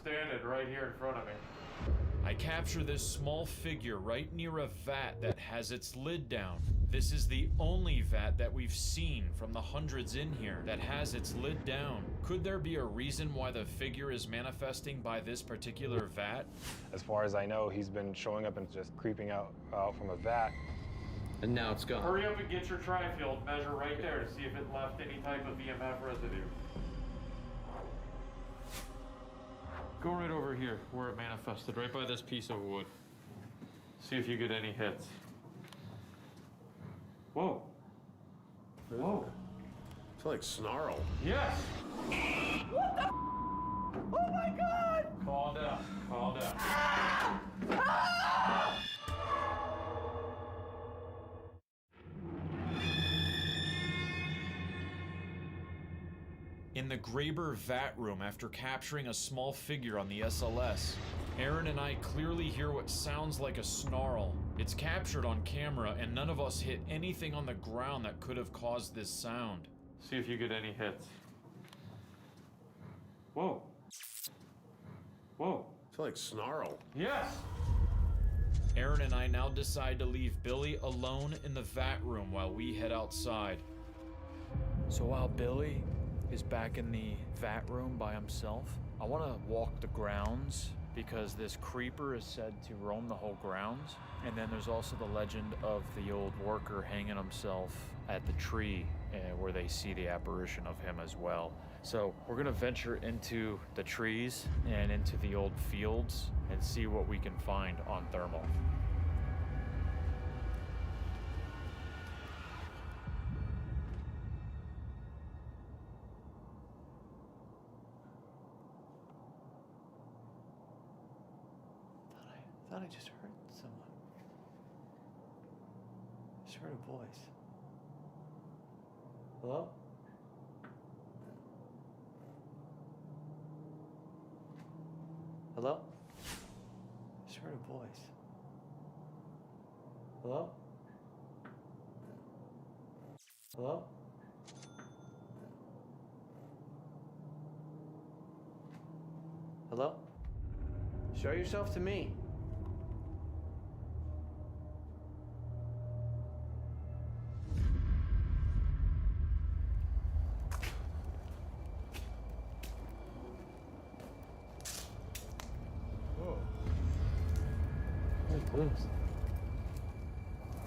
standing right here in front of me. I capture this small figure right near a vat that has its lid down. This is the only vat that we've seen from the hundreds in here that has its lid down. Could there be a reason why the figure is manifesting by this particular vat? As far as I know, he's been showing up and just creeping out from a vat. And now it's gone. Hurry up and get your tri-field measure right there to see if it left any type of EMF residue. Go right over here where it manifested, right by this piece of wood. See if you get any hits. Whoa. Whoa. It's like snarl. Yes! What the? Oh my God! Calm down, calm down. In the Graber vat room, after capturing a small figure on the SLS, Aaron and I clearly hear what sounds like a snarl. It's captured on camera, and none of us hit anything on the ground that could have caused this sound. See if you get any hits. Whoa. Whoa. It's like snarl. Yes! Aaron and I now decide to leave Billy alone in the vat room while we head outside. So while Billy is back in the vat room by himself, I want to walk the grounds because this creeper is said to roam the whole grounds. And then there's also the legend of the old worker hanging himself at the tree where they see the apparition of him as well. So we're gonna venture into the trees and into the old fields and see what we can find on thermal. I thought I just heard someone. I just heard a voice. Hello? Hello? I just heard a voice. Hello? Hello? Hello? Show yourself to me.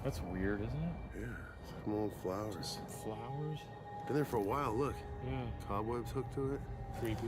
That's weird, isn't it? Yeah, it's like more flowers. Flowers? Been there for a while, look. Yeah. Cobwebs hooked to it. Creepy.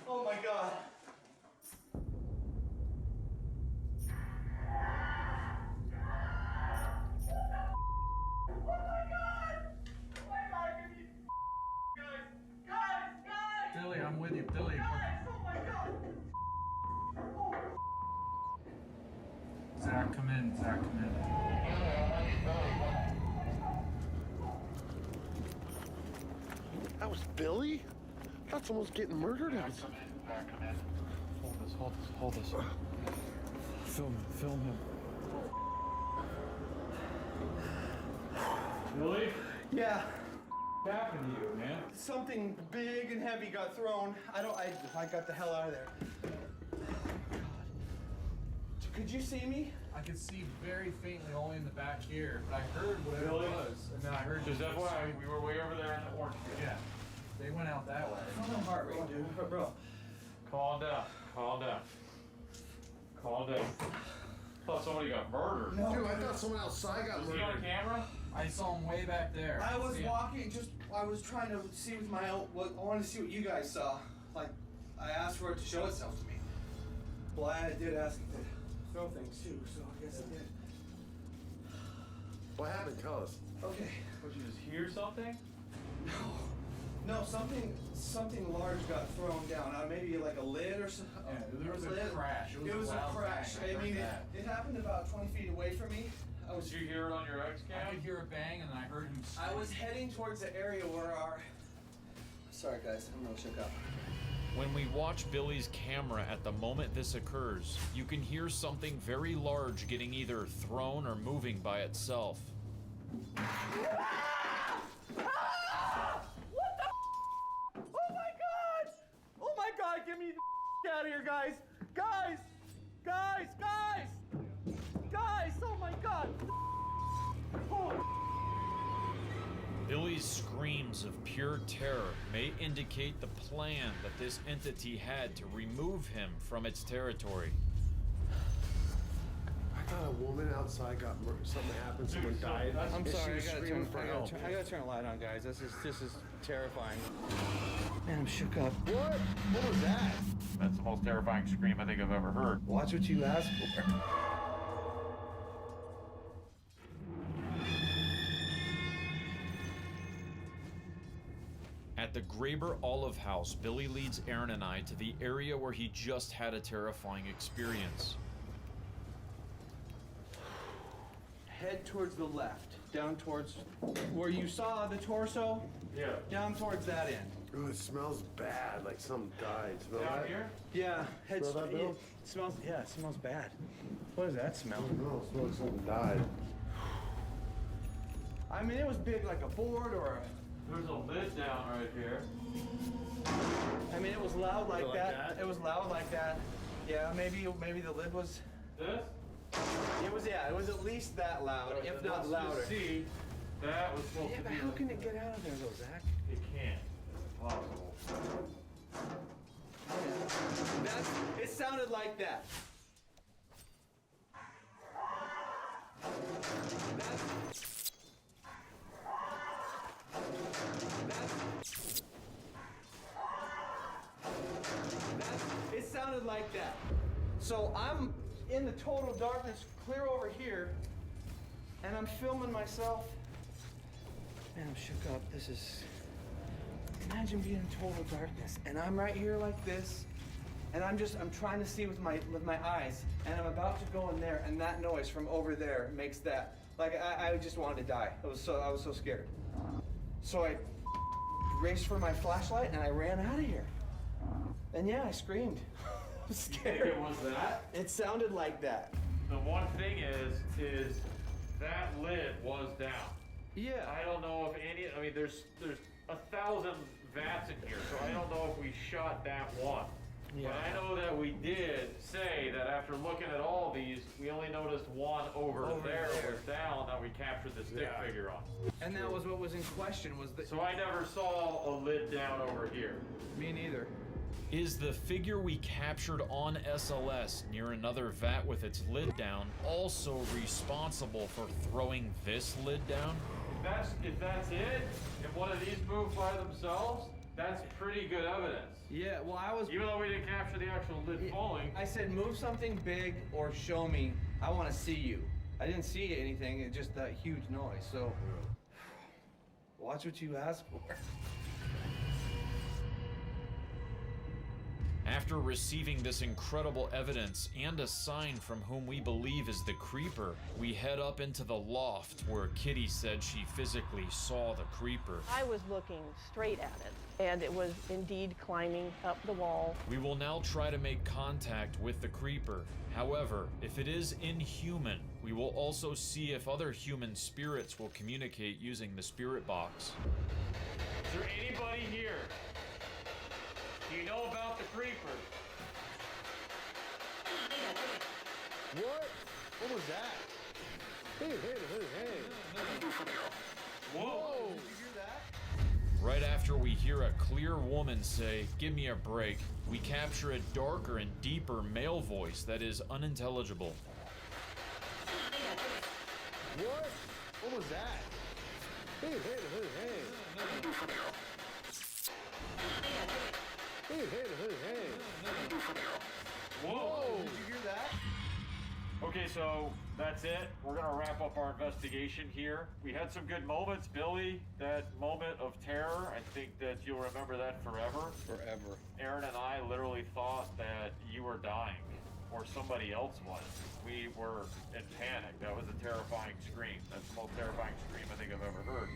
Oh my God. Billy, I'm with you, Billy. Oh my God. Zach, come in. Zach, come in. That was Billy? I thought someone was getting murdered outside. Come in. Hold this. Film him. Billy? Yeah. What happened to you, man? Something big and heavy got thrown. I got the hell out of there. God. Could you see me? I could see very faintly only in the back here, but I heard whatever Really? it was, and then I heard Just FYI, we were way over there in the orange field. Yeah, they went out that way. No heart rate, dude. Bro. Calm down. Calm down. Calm down. Thought somebody got murdered. No. Dude, I thought someone outside got Was he on murdered. camera? I saw him way back there. I was See him. walking, I was trying to see with my own, I wanted to see what you guys saw. Like, I asked for it to show itself to me. Well, I did ask it to throw things too, so I guess it did. What happened? Tell us. Okay. Would you just hear something? No, something large got thrown down. Maybe like a lid or something. Yeah, there was a lid. crash. It was a a loud crash. bang. I I heard mean, that. it happened about 20 feet away from me. Did you hear it on your X I cam? could hear a bang, and then I heard him. I was heading towards the area where our. Sorry, guys, I'm real shook up. When we watch Billy's camera at the moment this occurs, you can hear something very large getting either thrown or moving by itself. Oh my god, get me the out of here, guys! Guys! Guys! Oh my god! Billy's screams of pure terror may indicate the plan that this entity had to remove him from its territory. I thought a woman outside got murdered. Something happened. Someone died. I'm and sorry, she I was gotta screaming turn, for help. I gotta turn a light on, guys. This is terrifying. Man, I'm shook up. What? What was that? That's the most terrifying scream I think I've ever heard. Watch what you ask for. At the Graber Olive House, Billy leads Aaron and I to the area where he just had a terrifying experience. Head towards the left, down towards where you saw the torso, Yeah. down towards that end. Oh, it smells bad. Like something died. Smell Down that? here? Yeah, head Smell that, straight. Bill? It smells. Yeah, it smells bad. What does that smell? No, it smells like something died. I mean, it was big, like a board or There's a lid down right here. I mean, it was loud like, Like that. that? It was loud like that. Yeah, maybe the lid was. This? It was, yeah, it was at least that loud, if not Let's louder. just see. That was supposed Yeah, to but be. how can it get out of there though, Zach? It can't. It's possible. It sounded like that. It sounded like that. So I'm in the total darkness, clear over here, and I'm filming myself. Man, I'm shook up. This is. Imagine being in total darkness, and I'm right here like this, and I'm trying to see with my eyes, and I'm about to go in there, and that noise from over there makes that, like I just wanted to die. I was so scared. So I raced for my flashlight, and I ran out of here. And yeah, I screamed. I'm You think scared. it was that? It sounded like that. The one thing is that lid was down. Yeah. I don't know if any. I mean, there's 1,000 vats in here, so I don't know if we shot that one. Yeah. But I know that we did say that after looking at all these, we only noticed one over there was down that we captured the stick Yeah. figure on. And that was what was in question. Was the So I never saw a lid down over here. me neither. Is the figure we captured on SLS near another vat with its lid down also responsible for throwing this lid down? If that's it, if one of these moved by themselves, that's pretty good evidence. Yeah. Well, I was. Even though we didn't capture the actual lid falling. I said, move something big or show me. I want to see you. I didn't see anything. It's just that huge noise. So, watch what you ask for. After receiving this incredible evidence and a sign from whom we believe is the creeper, we head up into the loft where Kitty said she physically saw the creeper. I was looking straight at it, and it was indeed climbing up the wall. We will now try to make contact with the creeper. However, if it is inhuman, we will also see if other human spirits will communicate using the spirit box. Is there anybody here? Do you know about the creeper? What? What was that? Whoa! Did you hear that? Right after we hear a clear woman say, "Give me a break," we capture a darker and deeper male voice that is unintelligible. What? What was that? Whoa! Did you hear that? Okay, so that's it. We're gonna wrap up our investigation here. We had some good moments, Billy. That moment of terror, I think that you'll remember that forever. Forever. Aaron and I literally thought that you were dying, or somebody else was. We were in panic. That was a terrifying scream. That's the most terrifying scream I think I've ever heard.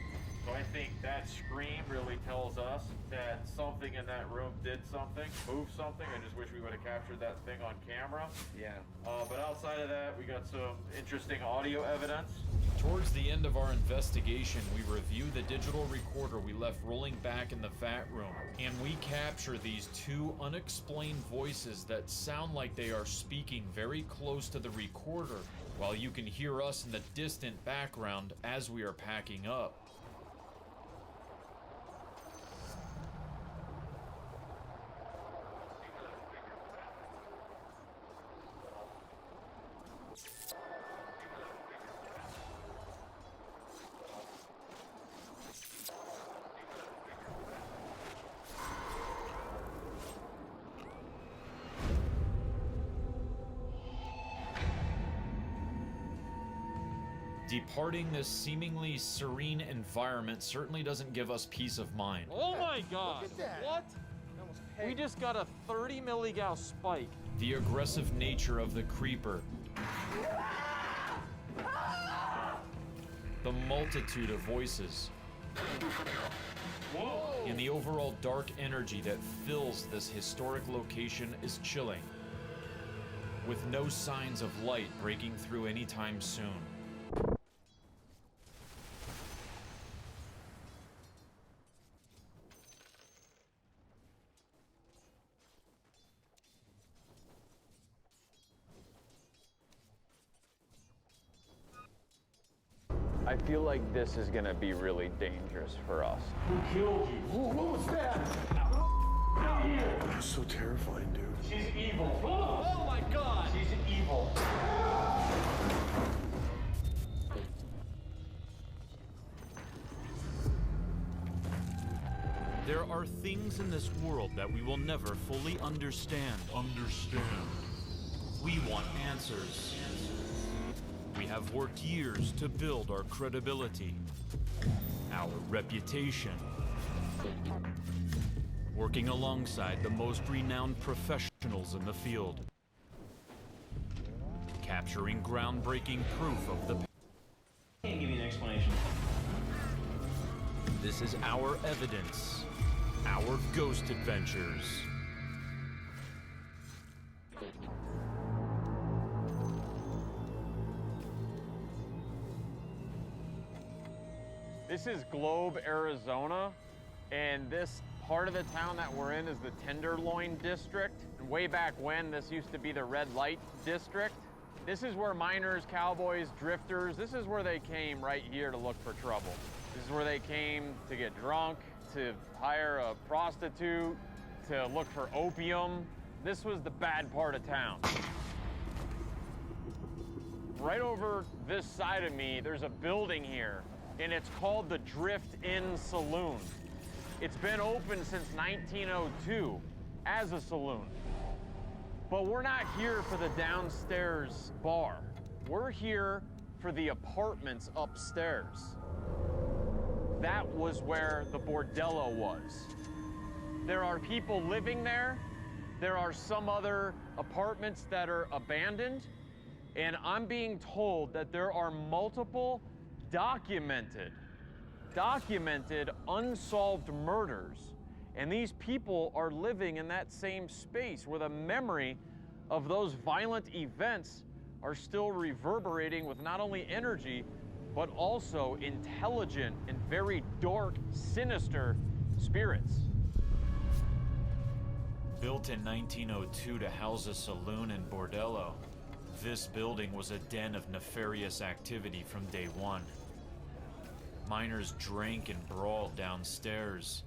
So I think that scream really tells us that something in that room did something, moved something. I just wish we would have captured that thing on camera. Yeah. But outside of that, we got some interesting audio evidence. Towards the end of our investigation, we review the digital recorder we left rolling back in the vat room, and we capture these two unexplained voices that sound like they are speaking very close to the recorder, while you can hear us in the distant background as we are packing up. Departing this seemingly serene environment certainly doesn't give us peace of mind. Oh my god! Look at that. What? Almost We pegged. just got a 30 milligauss spike. The aggressive nature of the creeper. The multitude of voices. Whoa! And the overall dark energy that fills this historic location is chilling, with no signs of light breaking through anytime soon. I feel like this is gonna be really dangerous for us. Who killed you? What was that? Out here! That's so terrifying, dude. She's evil. Oh my god! She's evil. There are things in this world that we will never fully understand. We want answers. We have worked years to build our credibility, our reputation, working alongside the most renowned professionals in the field, capturing groundbreaking proof of the. Can't give you an explanation. This is our evidence, our ghost adventures. This is Globe, Arizona, and this part of the town that we're in is the Tenderloin District. And way back when, this used to be the Red Light District. This is where miners, cowboys, drifters, this is where they came right here to look for trouble. This is where they came to get drunk, to hire a prostitute, to look for opium. This was the bad part of town. Right over this side of me, there's a building here, and it's called the Drift Inn Saloon. It's been open since 1902 as a saloon. But we're not here for the downstairs bar. We're here for the apartments upstairs. That was where the bordello was. There are people living there. There are some other apartments that are abandoned. And I'm being told that there are multiple documented unsolved murders. And these people are living in that same space where the memory of those violent events are still reverberating with not only energy, but also intelligent and very dark, sinister spirits. Built in 1902 to house a saloon and bordello, This building was a den of nefarious activity from day one. Miners drank and brawled downstairs,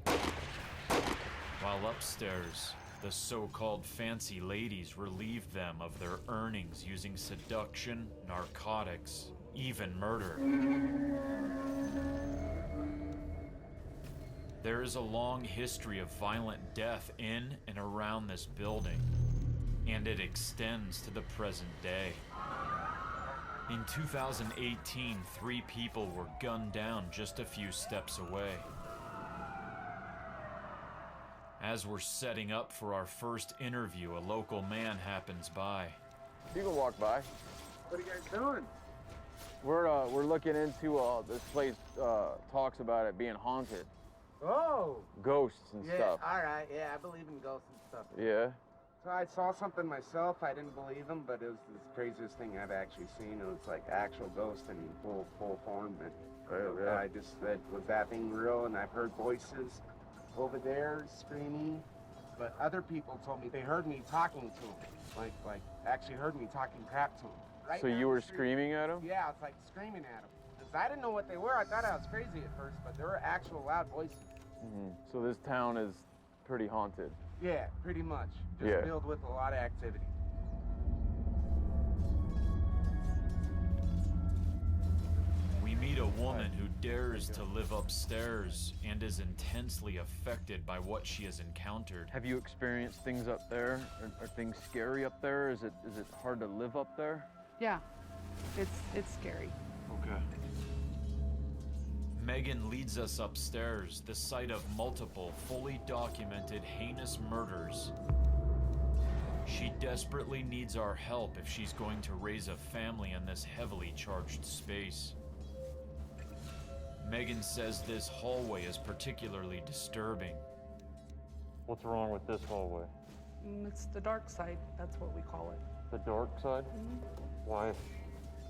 while upstairs, the so-called fancy ladies relieved them of their earnings using seduction, narcotics, even murder. There is a long history of violent death in and around this building, and it extends to the present day. In 2018, 3 people were gunned down just a few steps away. As we're setting up for our first interview, a local man happens by. You can walk by. What are you guys doing? We're looking into this place talks about it being haunted. Oh. Ghosts and Yeah, stuff. all right. Yeah, I believe in ghosts and stuff. Yeah. So I saw something myself. I didn't believe them, but it was the craziest thing I've actually seen. It was like actual ghost in full form. And I just said, was that thing real? And I've heard voices over there screaming, but other people told me they heard me talking to them, like actually heard me talking crap to them. Right So you were screaming at them? Yeah, it's like screaming at them. Because I didn't know what they were. I thought I was crazy at first, but there were actual loud voices. So this town is pretty haunted. Yeah, pretty much. Just filled with a lot of activity. We meet a woman who dares to live upstairs and is intensely affected by what she has encountered. Have you experienced things up there? Are things scary up there? Is it hard to live up there? Yeah, it's scary. Okay. Megan leads us upstairs, the site of multiple, fully documented, heinous murders. She desperately needs our help if she's going to raise a family in this heavily charged space. Megan says this hallway is particularly disturbing. What's wrong with this hallway? It's the dark side, that's what we call it. The dark side? Why?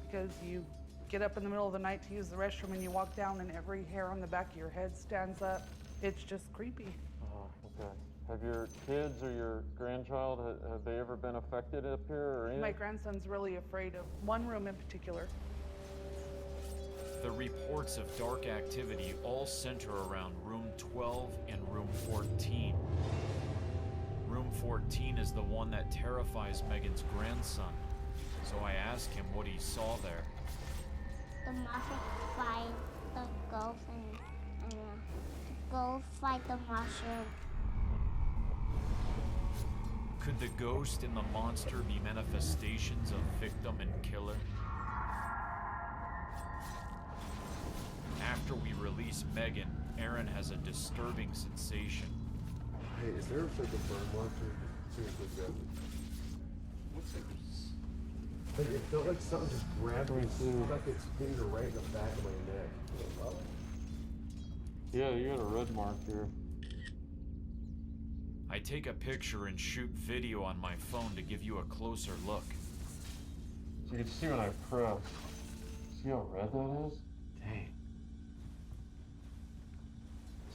Because you get up in the middle of the night to use the restroom and you walk down and every hair on the back of your head stands up. It's just creepy. Okay. Have your kids or your grandchild, have they ever been affected up here or anything? My grandson's really afraid of one room in particular. The reports of dark activity all center around room 12 and room 14. Room 14 is the one that terrifies Megan's grandson, so I ask him what he saw there. The monster fight the ghost and go fight the mushroom. Could the ghost and the monster be manifestations of victim and killer? After we release Megan, Aaron has a disturbing sensation. Hey, is there like a burn marker? Seriously, grab it. What's that? Like, it felt like something just grabbed me through, like its finger right in the back of my neck. Yeah, you got a red mark here. I take a picture and shoot video on my phone to give you a closer look. So you can see when I press. See how red that is? Dang.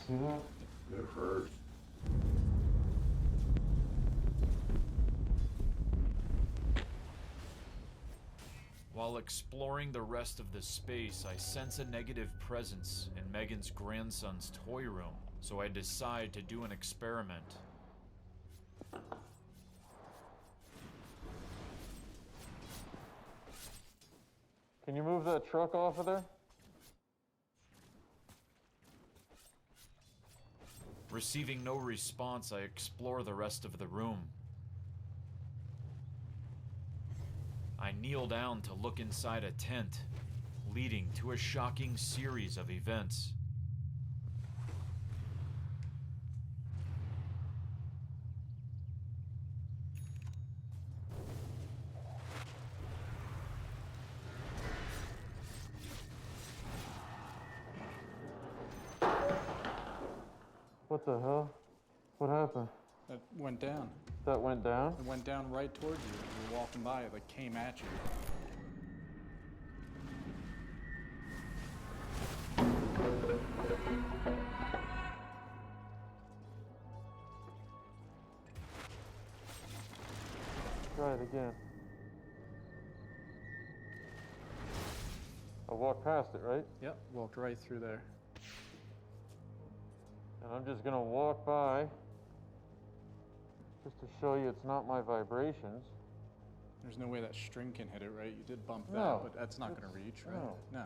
See that? It hurts. While exploring the rest of the space, I sense a negative presence in Megan's grandson's toy room, so I decide to do an experiment. Can you move that truck off of there? Receiving no response, I explore the rest of the room. I kneel down to look inside a tent, leading to a shocking series of events. What the hell? What happened? That went down. That went down? It went down right towards you. You were walking by, it like came at you. Try it again. walk past it, right? Yep, walked right through there. And I'm just gonna walk by just to show you it's not my vibrations. There's no way that string can hit it, right? You did bump No, that, but that's not gonna reach, right? no. No.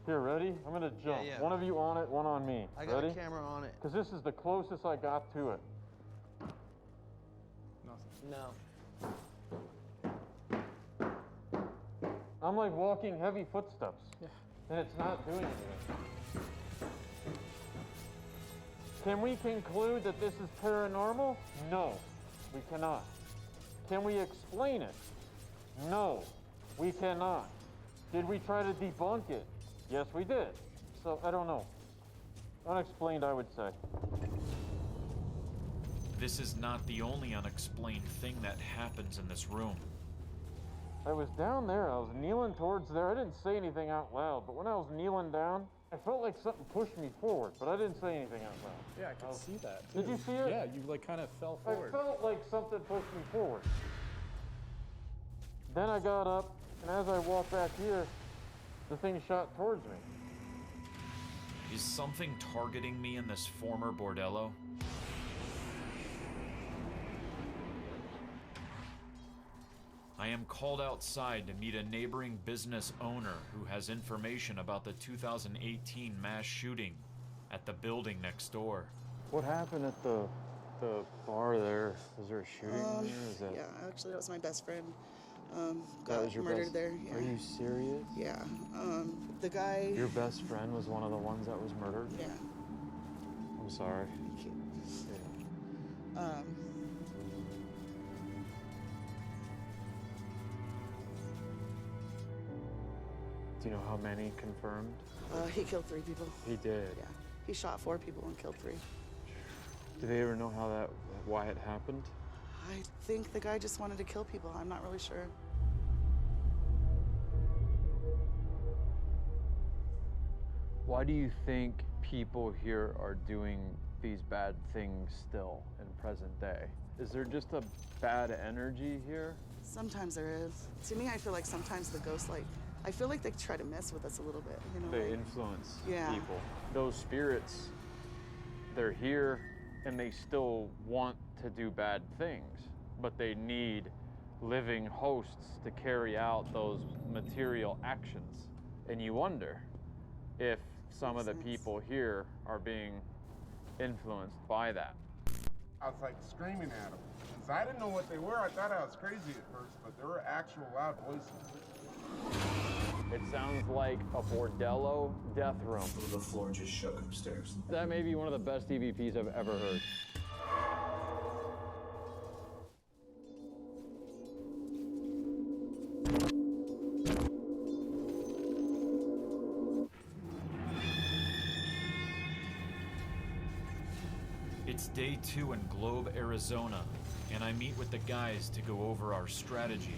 Here, ready? I'm gonna jump. yeah. One of you on it, one on me. I got ready? a camera on it. Because this is the closest I got to it. Nothing. No. I'm like walking heavy footsteps. Yeah. And it's not doing anything. Can we conclude that this is paranormal? No, we cannot. Can we explain it? No, we cannot. Did we try to debunk it? Yes, we did. So, I don't know. Unexplained, I would say. This is not the only unexplained thing that happens in this room. I was down there, I was kneeling towards there. I didn't say anything out loud, but when I was kneeling down, I felt like something pushed me forward, but I didn't say anything out loud. Yeah, I could see that. Did too. you see it? Yeah, you like kind of fell forward. I felt like something pushed me forward. Then I got up, and as I walked back here, the thing shot towards me. Is something targeting me in this former bordello? I am called outside to meet a neighboring business owner who has information about the 2018 mass shooting at the building next door. What happened at the bar there? Was there a shooting there? Is that... Yeah, actually, that was my best friend. That Got was your murdered best... there. Yeah. Are you serious? Yeah. The guy. Your best friend was one of the ones that was murdered? Yeah. I'm sorry. Thank you. Yeah. Do you know how many confirmed? He killed 3 people. He did? Yeah. He shot 4 people and killed 3. Do they ever know why it happened? I think the guy just wanted to kill people. I'm not really sure. Why do you think people here are doing these bad things still in present day? Is there just a bad energy here? Sometimes there is. To me, I feel like sometimes the ghosts, I feel like they try to mess with us a little bit. You know, They influence Yeah. people. Those spirits, they're here and they still want to do bad things, but they need living hosts to carry out those material actions. And you wonder if some of the people here are being influenced by that. I was like screaming at them. Because I didn't know what they were. I thought I was crazy at first, but there were actual loud voices. It sounds like a bordello death room. The floor just shook upstairs. That may be one of the best EVPs I've ever heard. It's day 2 in Globe, Arizona, and I meet with the guys to go over our strategy.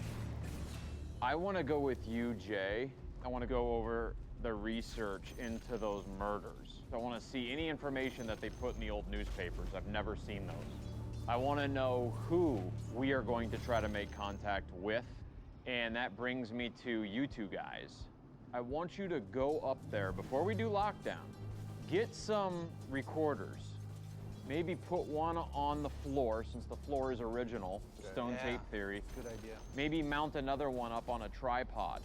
I want to go with you, Jay. I want to go over the research into those murders. I want to see any information that they put in the old newspapers. I've never seen those. I want to know who we are going to try to make contact with, and that brings me to you two guys. I want you to go up there before we do lockdown. Get some recorders. Maybe put one on the floor, since the floor is original, stone tape theory. Good idea. Maybe mount another one up on a tripod.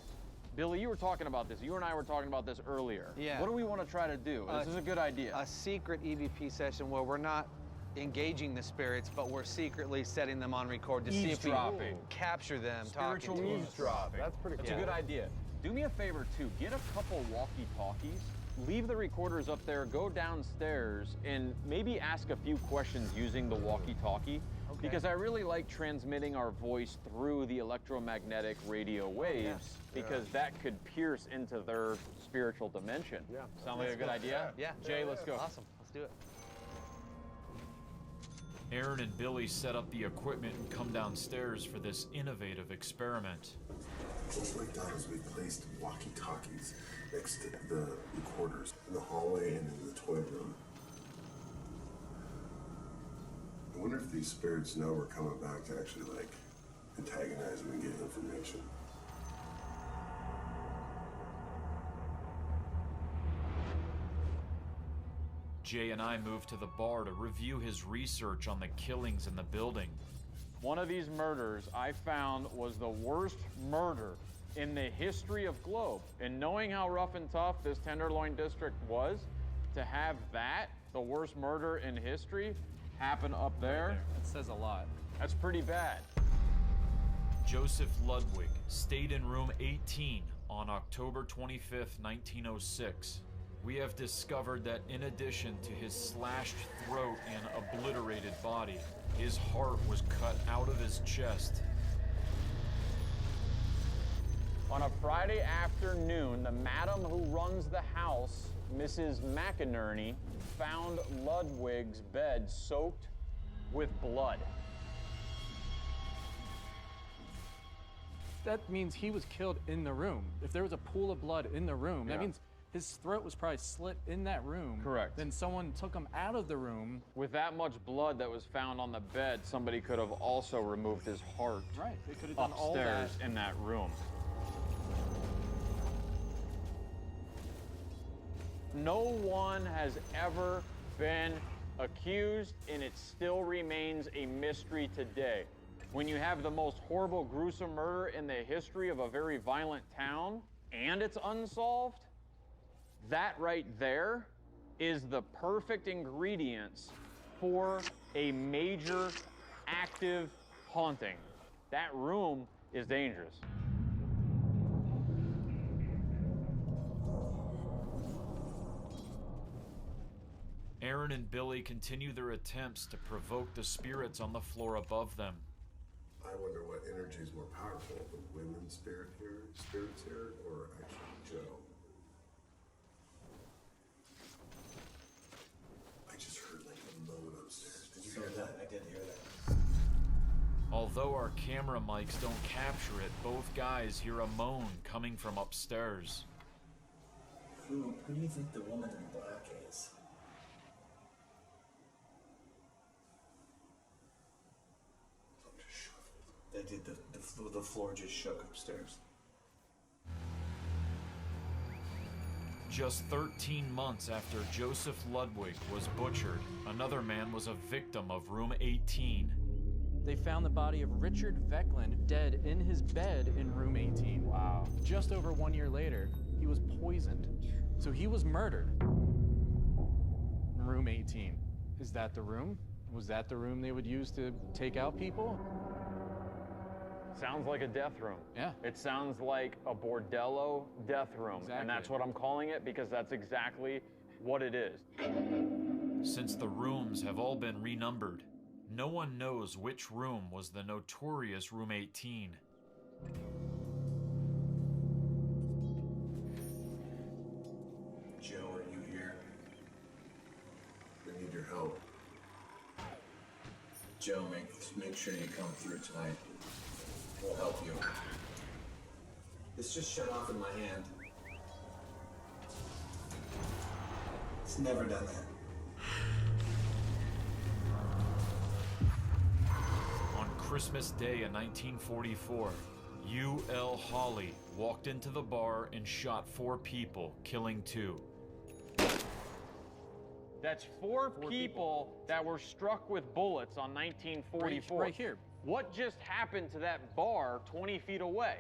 Billy, you were talking about this. You and I were talking about this earlier. Yeah. What do we want to try to do? This is a good idea. A secret EVP session where we're not engaging the spirits, but we're secretly setting them on record to see if we capture them Spiritual talking to us. eavesdropping. That's pretty That's cool. a good idea. Do me a favor, too. Get a couple walkie-talkies. Leave the recorders up there, go downstairs, and maybe ask a few questions using the walkie-talkie. Okay. Because I really like transmitting our voice through the electromagnetic radio waves, because that could pierce into their spiritual dimension. Yeah. Sound like a good idea? Yeah. Jay, let's go. Awesome. Let's do it. Aaron and Billy set up the equipment and come downstairs for this innovative experiment. What we've done is we've placed walkie-talkies next to the recorders in the hallway and in the toilet room. I wonder if these spirits know we're coming back to actually, like, antagonize them and get information. Jay and I moved to the bar to review his research on the killings in the building. One of these murders I found was the worst murder in the history of Globe. And knowing how rough and tough this Tenderloin district was, to have that, the worst murder in history, happen up there. That says a lot. That's pretty bad. Joseph Ludwig stayed in room 18 on October 25th, 1906. We have discovered that in addition to his slashed throat and obliterated body, his heart was cut out of his chest. On a Friday afternoon, the madam who runs the house, Mrs. McInerney, found Ludwig's bed soaked with blood. That means he was killed in the room. If there was a pool of blood in the room, that Yeah. means his throat was probably slit in that room. Correct. Then someone took him out of the room. With that much blood that was found on the bed, somebody could have also removed his heart Right. They could have done all upstairs that. in that room. No one has ever been accused, and it still remains a mystery today. When you have the most horrible, gruesome murder in the history of a very violent town, and it's unsolved, that right there is the perfect ingredients for a major active haunting. That room is dangerous. Aaron and Billy continue their attempts to provoke the spirits on the floor above them. I wonder what energy is more powerful, the women's spirits here, or actually Joe. I just heard like a moan upstairs. Did you hear that? I did hear that. Although our camera mics don't capture it, both guys hear a moan coming from upstairs. Who do you think the woman in black is? They did. The floor just shook upstairs. Just 13 months after Joseph Ludwig was butchered, another man was a victim of room 18. They found the body of Richard Vecklin dead in his bed in room 18. Wow. Just over 1 year later, he was poisoned. So he was murdered in room 18. Is that the room? Was that the room they would use to take out people? Sounds like a death room. Yeah. It sounds like a bordello death room. Exactly. And that's what I'm calling it because that's exactly what it is. Since the rooms have all been renumbered, no one knows which room was the notorious room 18. Joe, are you here? I need your help. Joe, make sure you come through tonight. We'll help you. This just shut off in my hand. It's never done that. On Christmas Day in 1944, U.L. Hawley walked into the bar and shot 4 people, killing 2. That's four people that were struck with bullets on 1944. Right here. What just happened to that bar 20 feet away?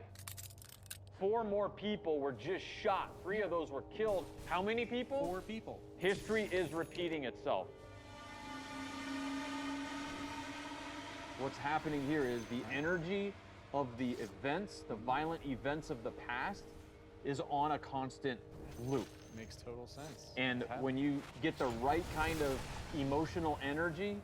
4 more people were just shot. 3 of those were killed. How many people? 4 people. History is repeating itself. What's happening here is the energy of the events, the violent events of the past, is on a constant loop. Makes total sense. And when you get the right kind of emotional energy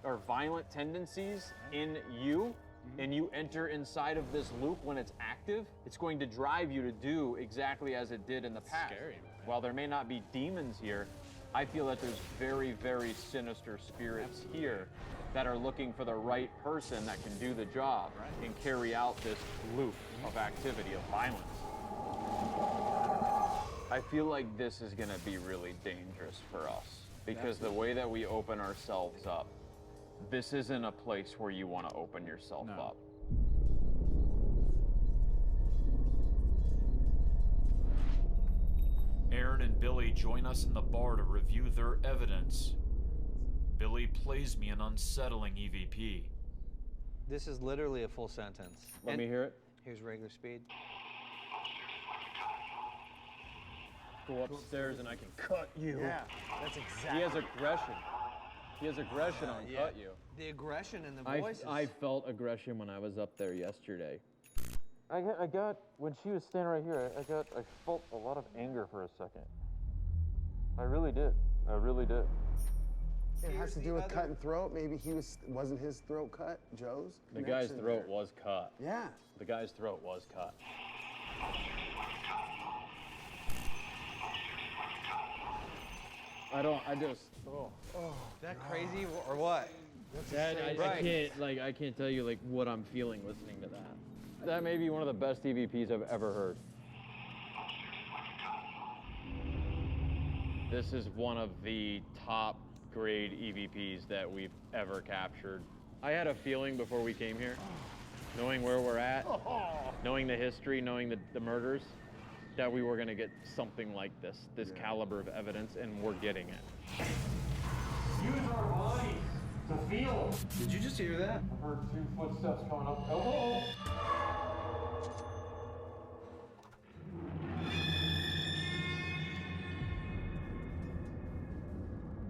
or violent tendencies in you, and you enter inside of this loop when it's active, it's going to drive you to do exactly as it did in the past. Scary. While there may not be demons here, I feel that there's very, very sinister spirits here that are looking for the right person that can do the job and carry out this loop of activity, of violence. I feel like this is gonna be really dangerous for us because the way that we open ourselves up, this isn't a place where you want to open yourself up. Aaron and Billy join us in the bar to review their evidence. Billy plays me an unsettling EVP. This is literally a full sentence. Let me hear it. Here's regular speed. Go upstairs and I can cut you. Yeah, that's exactly. He has aggression. He has aggression on cut you. The aggression in the voice. I felt aggression when I was up there yesterday. I got, when she was standing right here, I felt a lot of anger for a second. I really did. I really did. It has to do with cut and throat. Maybe wasn't his throat cut, Joe's? The guy's throat was cut. Yeah. The guy's throat was cut. That crazy or what? I can't tell you like what I'm feeling listening to that. That may be one of the best EVPs I've ever heard. This is one of the top grade EVPs that we've ever captured. I had a feeling before we came here, knowing where we're at, knowing the history, knowing the murders, that we were gonna get something like this caliber of evidence, and we're getting it. Use our bodies to feel. Did you just hear that? I heard 2 footsteps coming up. Oh!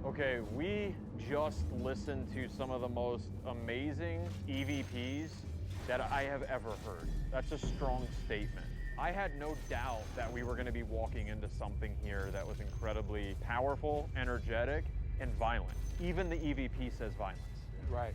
Okay, we just listened to some of the most amazing EVPs that I have ever heard. That's a strong statement. I had no doubt that we were going to be walking into something here that was incredibly powerful, energetic, and violent. Even the EVP says violence. Right.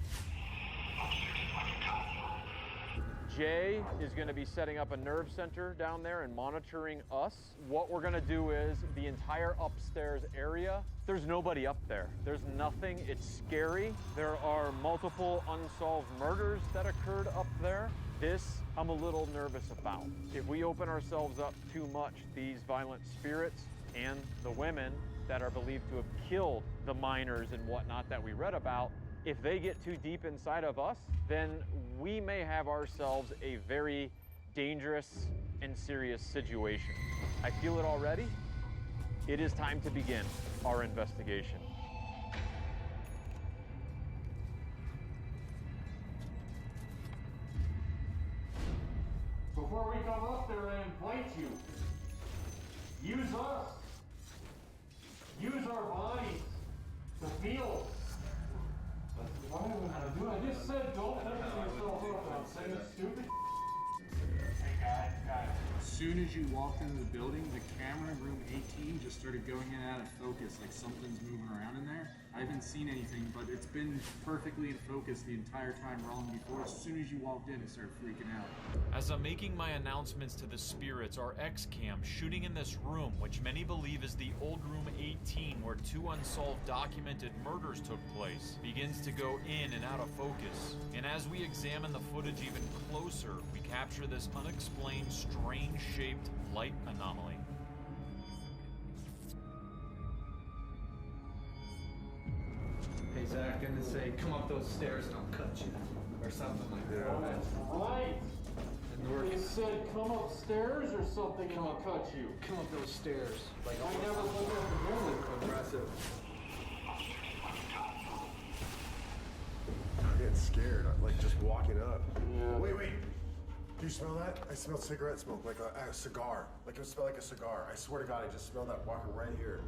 Jay is going to be setting up a nerve center down there and monitoring us. What we're going to do is the entire upstairs area, there's nobody up there. There's nothing. It's scary. There are multiple unsolved murders that occurred up there. This, I'm a little nervous about. If we open ourselves up too much, these violent spirits and the women that are believed to have killed the miners and whatnot that we read about, if they get too deep inside of us, then we may have ourselves a very dangerous and serious situation. I feel it already. It is time to begin our investigation. Before we come up there and invite you, use us. Use our bodies to feel. I don't know how to do it. I just said don't mess yourself up. I'm saying stupid. Hey, guy. As soon as you walked into the building, the camera in room 18 just started going in and out of focus, like something's moving around in there. I haven't seen anything, but it's been perfectly in focus the entire time wrong before. As soon as you walked in, it started freaking out. As I'm making my announcements to the spirits, our X-cam shooting in this room, which many believe is the old room 18 where 2 unsolved documented murders took place, begins to go in and out of focus. And as we examine the footage even closer, we capture this unexplained, strange-shaped light anomaly. Hey, Zach, gonna say, come up those stairs and I'll cut you. Or something like that. Oh, that's right. He said come upstairs or something and I'll cut you. Come up those stairs. Like I never looked at the building. Aggressive. I'm getting scared. I'm like just walking up. Yeah. Wait. Do you smell that? I smell cigarette smoke, like a cigar. Like it smelled like a cigar. I swear to God, I just smelled that walking right here.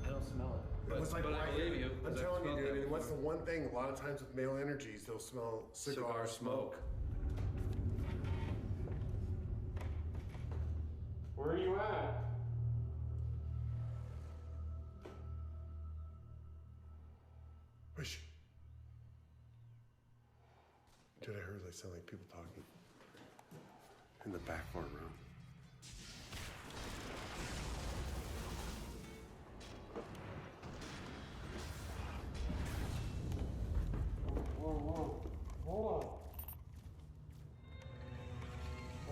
I don't smell it. It was like but right I believe here. you. I'm telling you, dude. And what's the one thing? A lot of times with male energies, they'll smell cigar smoke. Where are you at? Wish. Dude, I heard they sound like people talking in the back farm room. Whoa. Hold on.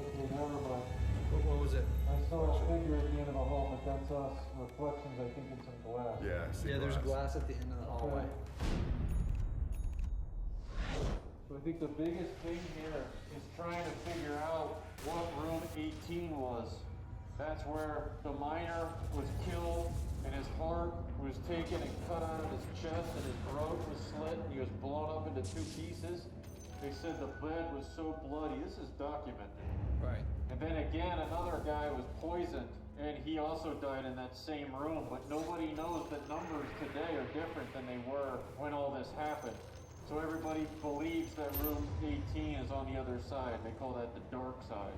Okay, never mind. What was it? I saw a figure at the end of the hall, but that's us. Reflections, I think, in some glass. Yeah, I see There's glass at the end of the hallway. So I think the biggest thing here is trying to figure out what room 18 was. That's where the miner was killed, and his heart was taken and cut out of his chest, and his throat was slit, and he was blown up into 2 pieces. They said the bed was so bloody. This is documented. Right. And then again, another guy was poisoned, and he also died in that same room. But nobody knows that numbers today are different than they were when all this happened. So everybody believes that room 18 is on the other side. They call that the dark side.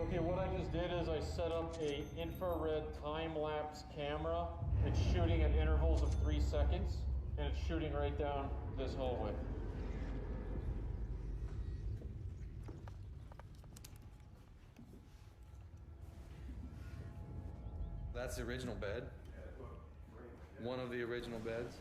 Okay, what I just did is I set up a infrared time-lapse camera. It's shooting at intervals of 3 seconds, and it's shooting right down this hallway. That's the original bed? One of the original beds?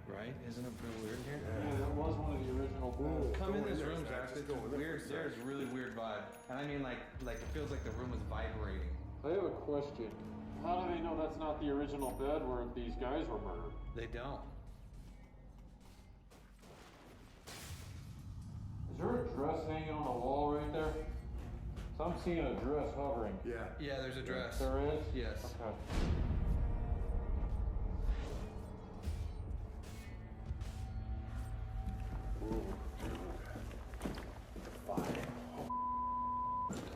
Right? Isn't it pretty weird here? Yeah, that was one of the original beds. Come in this room, Zach. It's weird. There's a really weird vibe. And I mean, like it feels like the room is vibrating. I have a question. How do they know that's not the original bed where these guys were murdered? They don't. Is there a dress hanging on the wall right there? So I'm seeing a dress hovering. Yeah. Yeah, there's a dress. There is? Yes. Okay.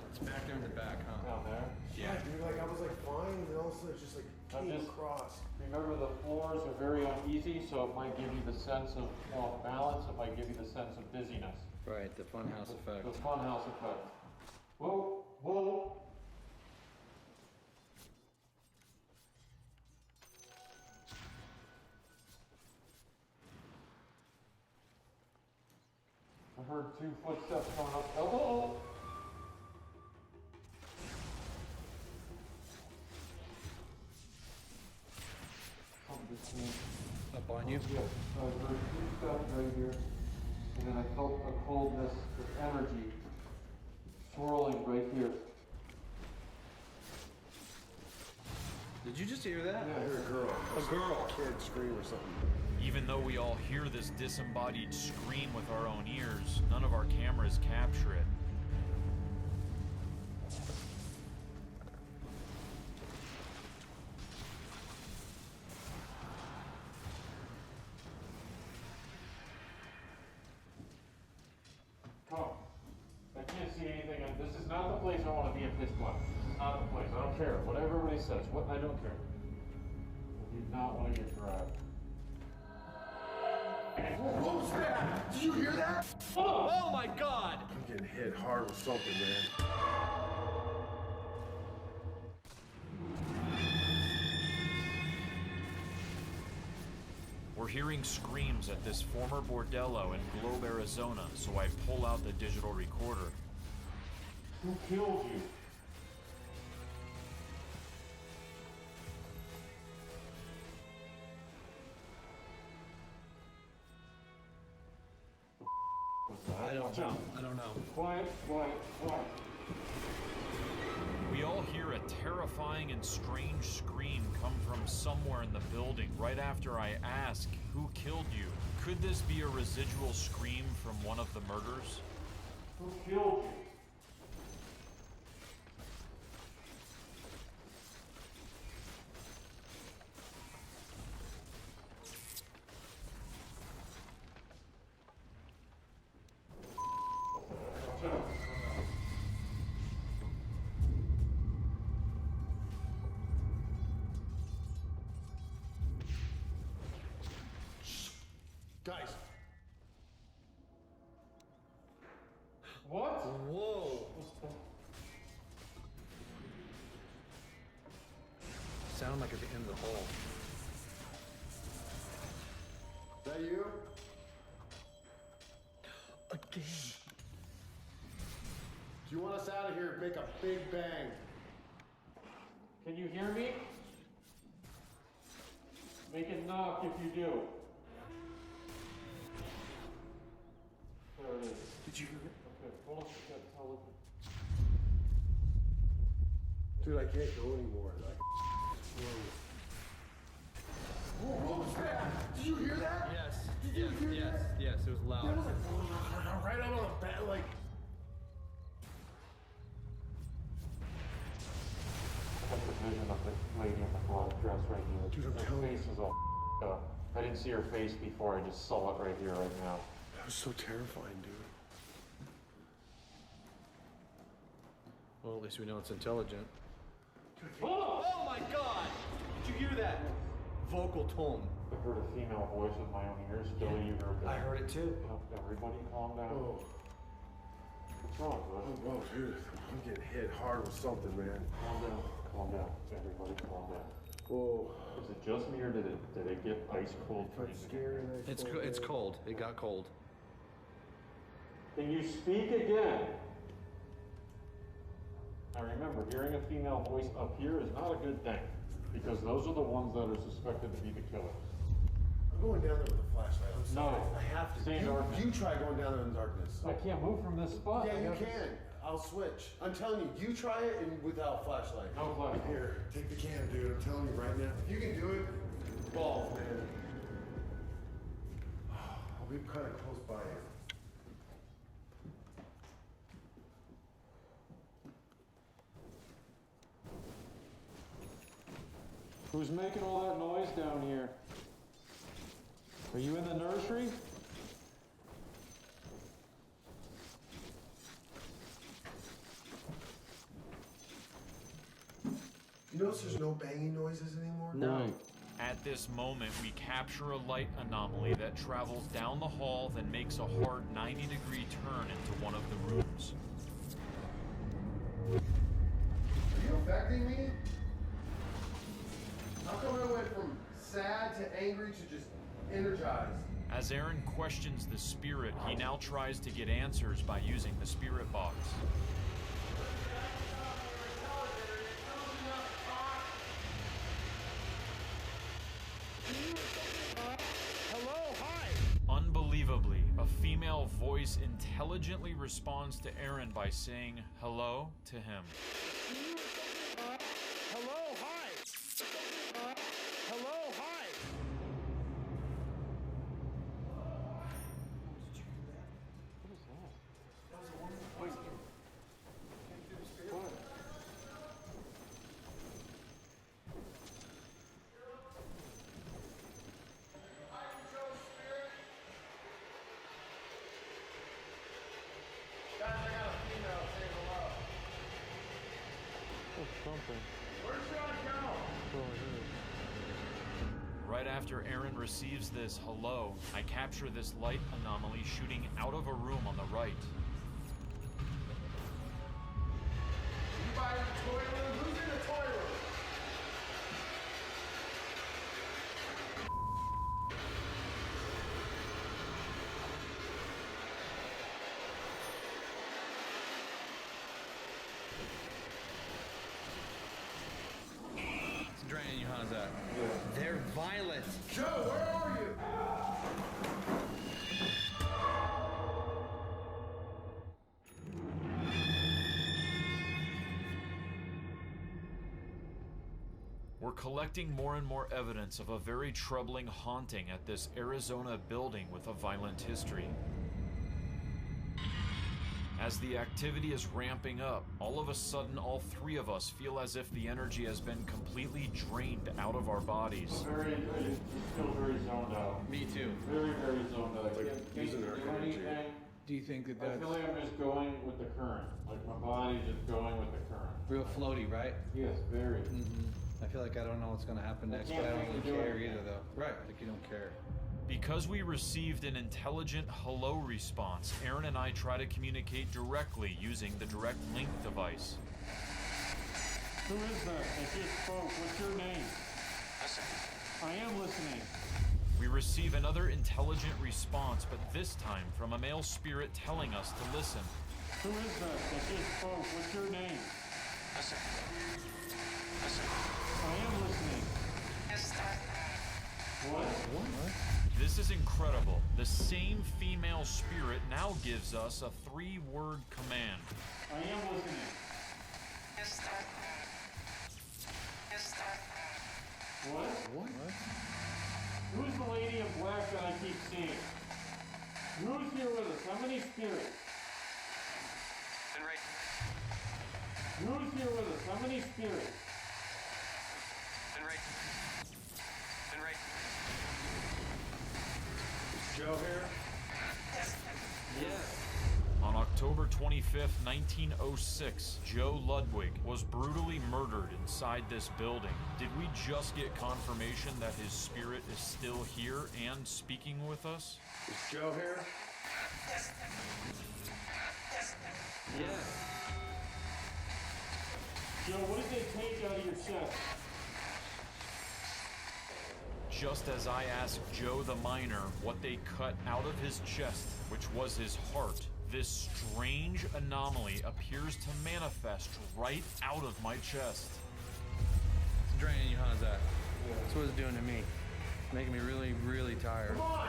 It's back there in the back, huh? Down there? Yeah, dude, like I was like fine, and then all of a sudden it just like came across. Remember, the floors are very uneasy, so it might give you the sense of off balance. It might give you the sense of dizziness. Right, the funhouse effect. The funhouse effect. Whoa, whoa. I heard 2 footsteps going up. Oh! Something just came. Up on you? Yeah, I heard 2 steps right here, and then I felt a coldness, this energy swirling right here. Did you just hear that? I heard a girl. A girl. Kid scream or something. Even though we all hear this disembodied scream with our own ears, none of our cameras capture it. Come. I can't see anything. This is not the place I want to be in pitch black. This is not the place. I don't care. Whatever everybody says. What? I don't care. I do not want to get grabbed. What was that? Did you hear that? Oh my god! I'm getting hit hard with something, man. We're hearing screams at this former bordello in Globe, Arizona, so I pull out the digital recorder. Who killed you? I don't know. I don't know. Quiet, quiet, quiet. We all hear a terrifying and strange scream come from somewhere in the building right after I ask, who killed you? Could this be a residual scream from one of the murders? Who killed you? Guys. What? Whoa. Sound like at the end of the hall. Is that you? Again. Do you want us out of here? Make a big bang. Can you hear me? Make it knock if you do. There it is. Did you hear it? Okay, hold on. I'll look. Dude, I can't go anymore. Like, what was that? Did you hear that? Yes. Did you hear that? Yes, it was loud. That was like right out on the bat, like. Dude, I'm Her telling you. face is all up. I didn't see her face before. I just saw it right here, right now. That was so terrifying, dude. Well, at least we know it's intelligent. Oh my God! Did you hear that? Vocal tone. I heard a female voice with my own ears. Billy, you heard that? I heard it too. Everybody calm down. Oh. What's wrong, bud? Oh, dude. I'm getting hit hard with something, man. Calm down. Calm down. Everybody calm down. Whoa. Is it just me or did it get ice cold for you? It's scary. It's cold. It got cold. Can you speak again? Now remember, hearing a female voice up here is not a good thing, because those are the ones that are suspected to be the killers. I'm going down there with a flashlight. I'm sorry. No. I have to. Stay in darkness. You try going down there in the darkness. I can't move from this spot. Yeah, you can. I'll switch. I'm telling you, you try it and without flashlight. No flashlight. Here, take the can, dude. I'm telling you right now. If you can do it, balls, man. I'll be kind of close by you. Who's making all that noise down here? Are you in the nursery? You notice there's no banging noises anymore? No. At this moment, we capture a light anomaly that travels down the hall, then makes a hard 90-degree turn into one of the rooms. Are you affecting me? How come I went from sad to angry to just energized? As Aaron questions the spirit, he now tries to get answers by using the spirit box. Hello, hi. Unbelievably, a female voice intelligently responds to Aaron by saying hello to him. Hello, hi. Hello, hi. Something. Where should I go? Right after Aaron receives this hello, I capture this light anomaly shooting out of a room on the right. You buy the toy room? Who's in the toy room? It's draining you, how's that? They're violent. Joe, where are you? We're collecting more and more evidence of a very troubling haunting at this Arizona building with a violent history. As the activity is ramping up, all of a sudden all three of us feel as if the energy has been completely drained out of our bodies. I just feel very zoned out. Me too. Very, very zoned out. Like Can't using do our energy. anything. Do you think that I that's feel like I'm just going with the current. Like my body's just going with the current. Real floaty, right? Yes, very. I feel like I don't know what's gonna happen next, can't but I don't really really do care anything. either, though. Right, like you don't care. Because we received an intelligent hello response, Aaron and I try to communicate directly using the direct link device. Who is that? I just spoke. What's your name? Listen. I am listening. We receive another intelligent response, but this time from a male spirit telling us to listen. Who is that? I just spoke. What's your name? Listen. Listen. I am listening. What? This is incredible. The same female spirit now gives us a 3-word command. I am listening. What? Who's the lady in black that I keep seeing? Who's here with us? How many spirits? Been right. Who's here with us? How many spirits? Been right. Joe here? Yes. On October 25th, 1906, Joe Ludwig was brutally murdered inside this building. Did we just get confirmation that his spirit is still here and speaking with us? Is Joe here? Yes. Joe, what did they take out of your chest? Just as I asked Joe the miner what they cut out of his chest, which was his heart, this strange anomaly appears to manifest right out of my chest. It's draining you, how's that? That's what it's doing to me. Making me really, really tired. Come on!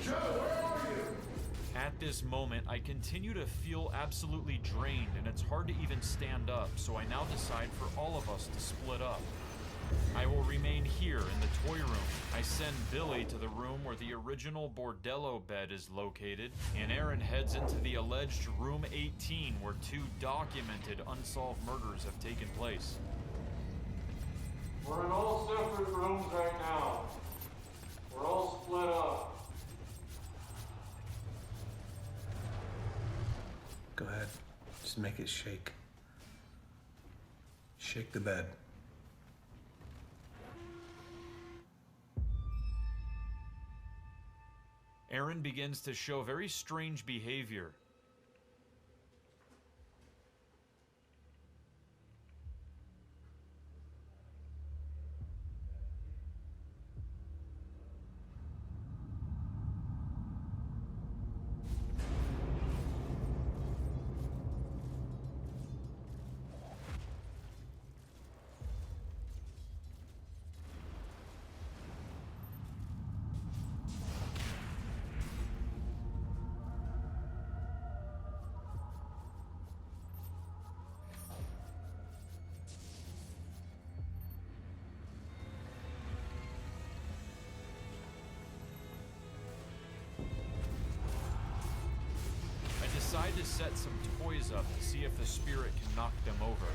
Joe, where are you? At this moment, I continue to feel absolutely drained, and it's hard to even stand up, so I now decide for all of us to split up. I will remain here in the toy room. I send Billy to the room where the original bordello bed is located, and Aaron heads into the alleged room 18 where 2 documented unsolved murders have taken place. We're in all separate rooms right now. We're all split up. Go ahead. Just make it shake. Shake the bed. Aaron begins to show very strange behavior. Decide to set some toys up to see if the spirit can knock them over.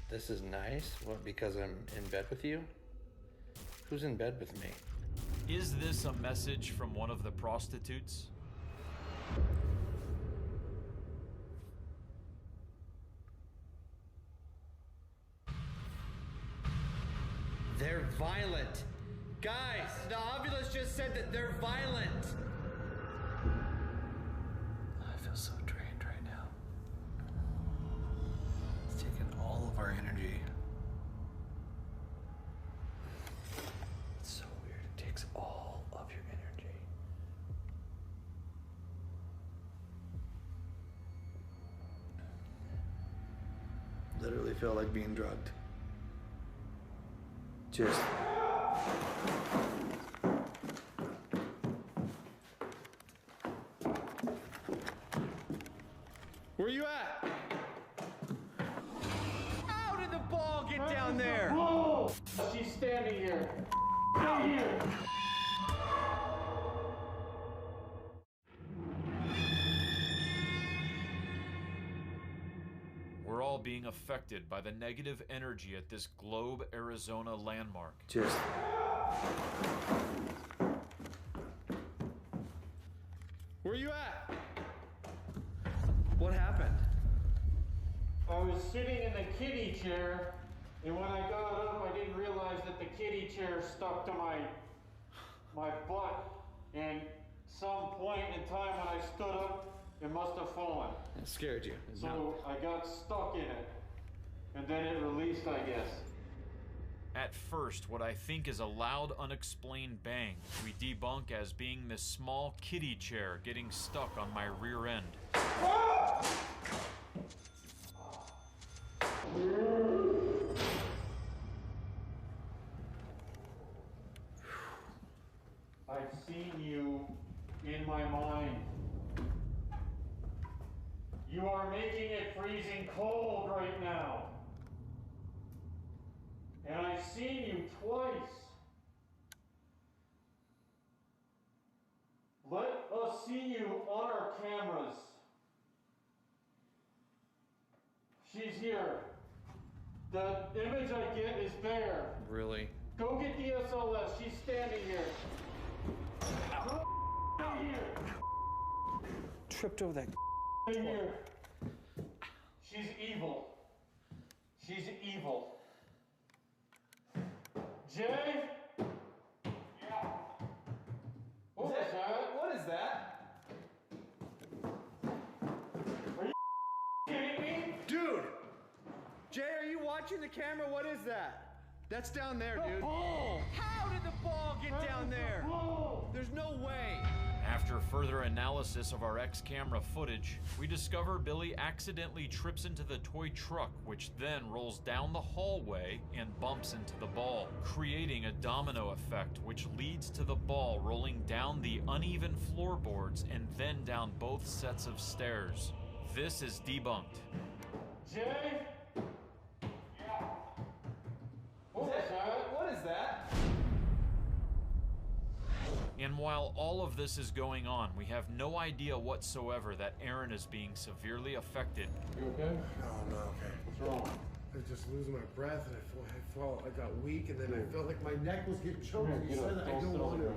This is nice? What, because I'm in bed with you? Who's in bed with me? Is this a message from one of the prostitutes? They're violent. Guys, the Ovilus just said that they're violent. I feel so drained right now. It's taken all of our energy. It's so weird. It takes all of your energy. Literally feel like being drugged. Just... Where you at? How did the ball get down there? Whoa! She's standing here. Stay here. We're all being affected by the negative energy at this Globe, Arizona landmark. Just... Where you at? What happened? I was sitting in the kiddie chair, and when I got up, I didn't realize that the kiddie chair stuck to my my butt, and some point in time when I stood up, it must have fallen. It scared you. So I got stuck in it, and then it released, I guess. At first, what I think is a loud, unexplained bang, we debunk as being this small kiddie chair getting stuck on my rear end. I've seen you in my mind. You are making it freezing cold right now. And I've seen you twice. Let us see you on our cameras. She's here. The image I get is there. Really? Go get the SLS. She's standing here. Right here. Tripped over that. Right here. She's evil. She's evil. Jay? Yeah. What was that? What is that? Are you kidding me? Dude! Jay, are you watching the camera? What is that? That's down there, dude. Ball! How did the ball get down there? There's no way. After further analysis of our X-camera footage, we discover Billy accidentally trips into the toy truck, which then rolls down the hallway and bumps into the ball, creating a domino effect which leads to the ball rolling down the uneven floorboards and then down both sets of stairs. This is debunked. Jay? Yeah. What was that? What is that? And while all of this is going on, we have no idea whatsoever that Aaron is being severely affected. You okay? No, I'm not okay. What's wrong? I was just losing my breath and I got weak and then I felt like my neck was getting choked. And you said I don't want to.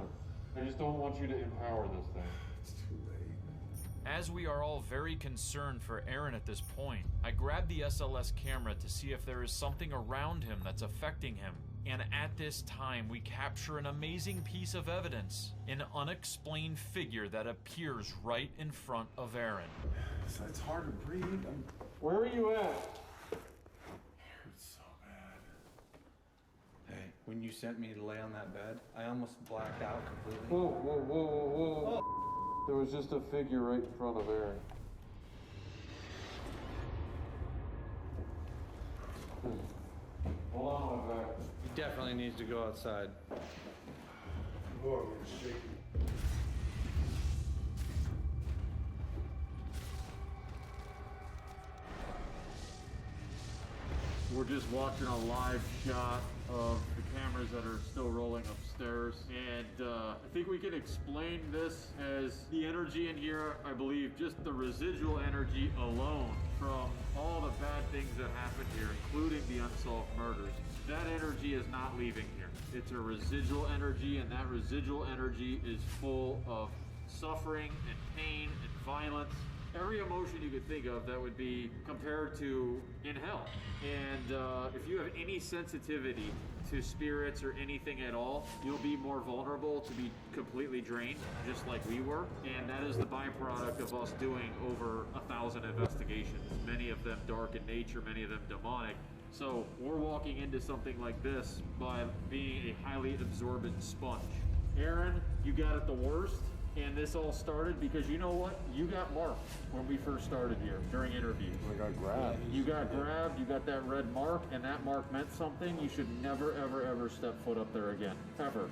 I just don't want you to empower this thing. It's too late. As we are all very concerned for Aaron at this point, I grab the SLS camera to see if there is something around him that's affecting him. And at this time, we capture an amazing piece of evidence, an unexplained figure that appears right in front of Aaron. So it's hard to breathe. Where are you at? Hurts so bad. Hey, when you sent me to lay on that bed, I almost blacked out completely. Whoa, whoa, whoa, whoa, whoa. Oh. There was just a figure right in front of Aaron. Hold on, my back. He definitely needs to go outside. Oh, I'm gonna shake you. We're just watching a live shot of the cameras that are still rolling upstairs. And I think we can explain this as the energy in here, I believe, just the residual energy alone from all the bad things that happened here, including the unsolved murders. That energy is not leaving here. It's a residual energy, and that residual energy is full of suffering and pain and violence. Every emotion you could think of that would be compared to in hell. And if you have any sensitivity to spirits or anything at all, you'll be more vulnerable to be completely drained, just like we were. And that is the byproduct of us doing over 1,000 investigations, many of them dark in nature, many of them demonic. So we're walking into something like this by being a highly absorbent sponge. Aaron, you got it the worst. And this all started because you know what? You got marked when we first started here during interviews. I got grabbed. You got grabbed, you got that red mark, and that mark meant something. You should never, ever, ever step foot up there again. Ever.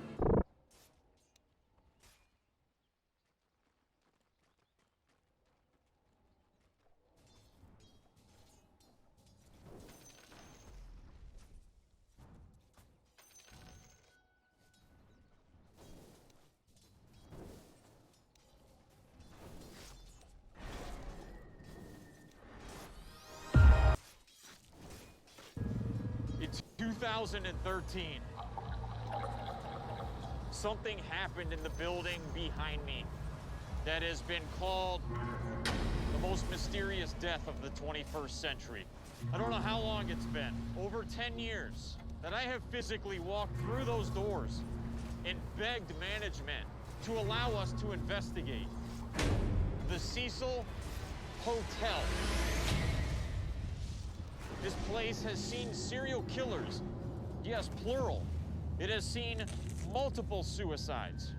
It's 2013. Something happened in the building behind me that has been called the most mysterious death of the 21st century. I don't know how long it's been, over 10 years, that I have physically walked through those doors and begged management to allow us to investigate. The Cecil Hotel. This place has seen serial killers. Yes, plural. It has seen multiple suicides.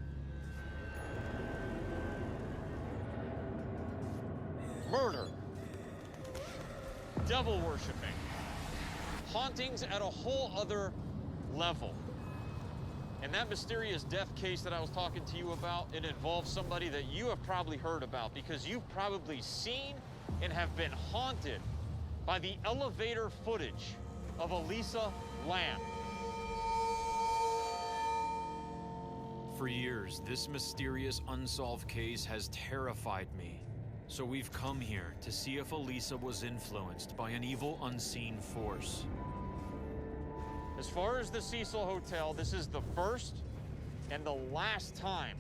Murder. Devil worshiping. Hauntings at a whole other level. And that mysterious death case that I was talking to you about, it involves somebody that you have probably heard about because you've probably seen and have been haunted by the elevator footage of Elisa Lam. For years, this mysterious unsolved case has terrified me. So we've come here to see if Elisa was influenced by an evil unseen force. As far as the Cecil Hotel, this is the first and the last time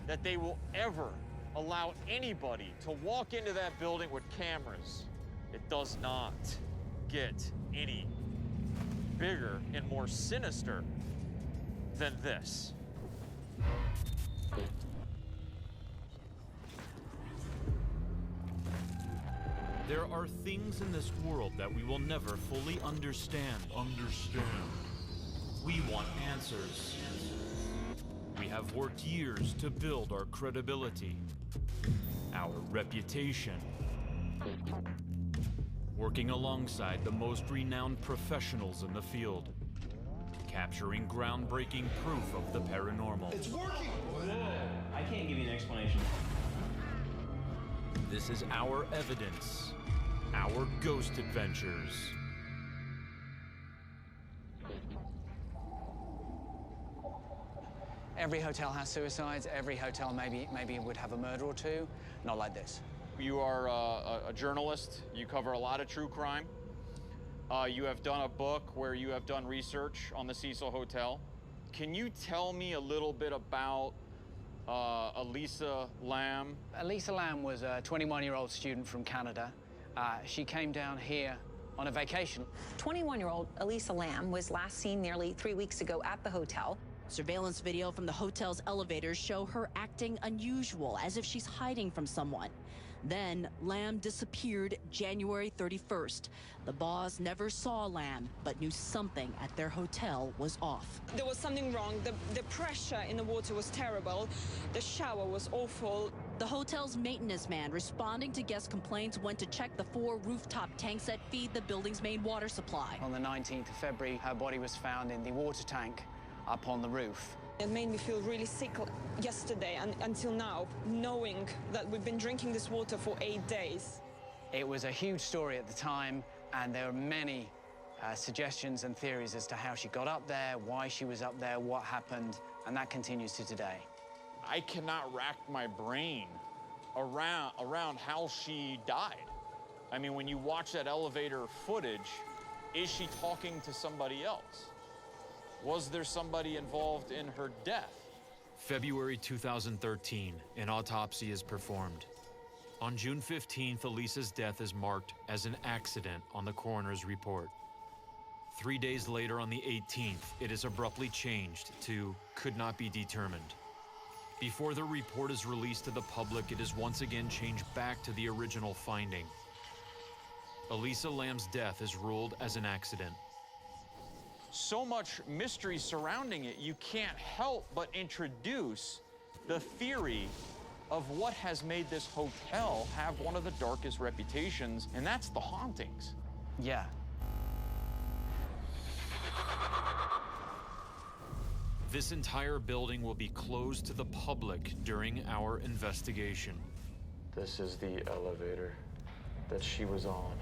that they will ever allow anybody to walk into that building with cameras. It does not get any bigger and more sinister than this. There are things in this world that we will never fully understand. We want answers. We have worked years to build our credibility, our reputation, working alongside the most renowned professionals in the field, capturing groundbreaking proof of the paranormal. It's working! Whoa. I can't give you an explanation. This is our evidence, our ghost adventures. Every hotel has suicides. Every hotel maybe would have a murder or two. Not like this. You are a journalist. You cover a lot of true crime. You have done a book where you have done research on the Cecil Hotel. Can you tell me a little bit about Elisa Lam? Elisa Lam was a 21-year-old student from Canada. She came down here on a vacation. 21-year-old Elisa Lam was last seen nearly 3 weeks ago at the hotel. Surveillance video from the hotel's elevators show her acting unusual, as if she's hiding from someone. Then, Lam disappeared January 31st. The boss never saw Lam, but knew something at their hotel was off. There was something wrong. The pressure in the water was terrible. The shower was awful. The hotel's maintenance man, responding to guest complaints, went to check the 4 rooftop tanks that feed the building's main water supply. On the 19th of February, her body was found in the water tank up on the roof. It made me feel really sick yesterday and until now, knowing that we've been drinking this water for 8 days. It was a huge story at the time, and there are many suggestions and theories as to how she got up there, why she was up there, what happened, and that continues to today. I cannot rack my brain around how she died. I mean, when you watch that elevator footage, is she talking to somebody else? Was there somebody involved in her death? February 2013, an autopsy is performed. On June 15th, Elisa's death is marked as an accident on the coroner's report. 3 days later, on the 18th, it is abruptly changed to could not be determined. Before the report is released to the public, it is once again changed back to the original finding. Elisa Lam's death is ruled as an accident. So much mystery surrounding it, you can't help but introduce the theory of what has made this hotel have one of the darkest reputations, and that's the hauntings. Yeah. This entire building will be closed to the public during our investigation. This is the elevator that she was on.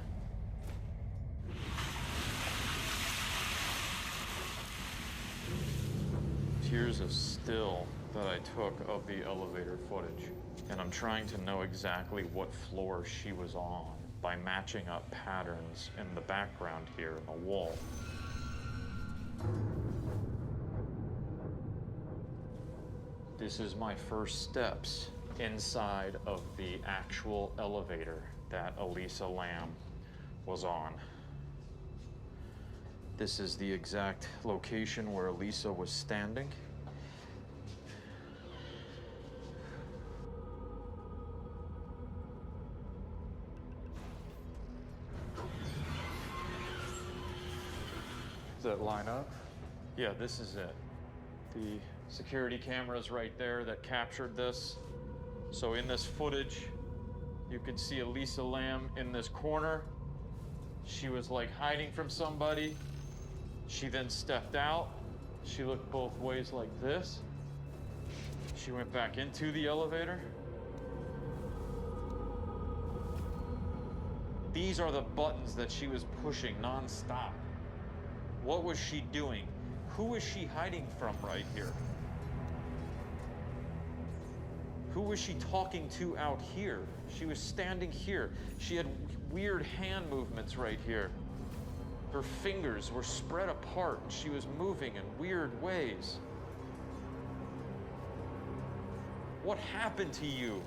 Here's a still that I took of the elevator footage, and I'm trying to know exactly what floor she was on by matching up patterns in the background here in the wall. This is my first steps inside of the actual elevator that Elisa Lam was on. This is the exact location where Elisa was standing. line up? Yeah, this is it. The security cameras right there that captured this. So in this footage, you can see Elisa Lam in this corner. She was like hiding from somebody. She then stepped out. She looked both ways like this. She went back into the elevator. These are the buttons that she was pushing nonstop. What was she doing? Who was she hiding from right here? Who was she talking to out here? She was standing here. She had weird hand movements right here. Her fingers were spread apart. She was moving in weird ways. What happened to you?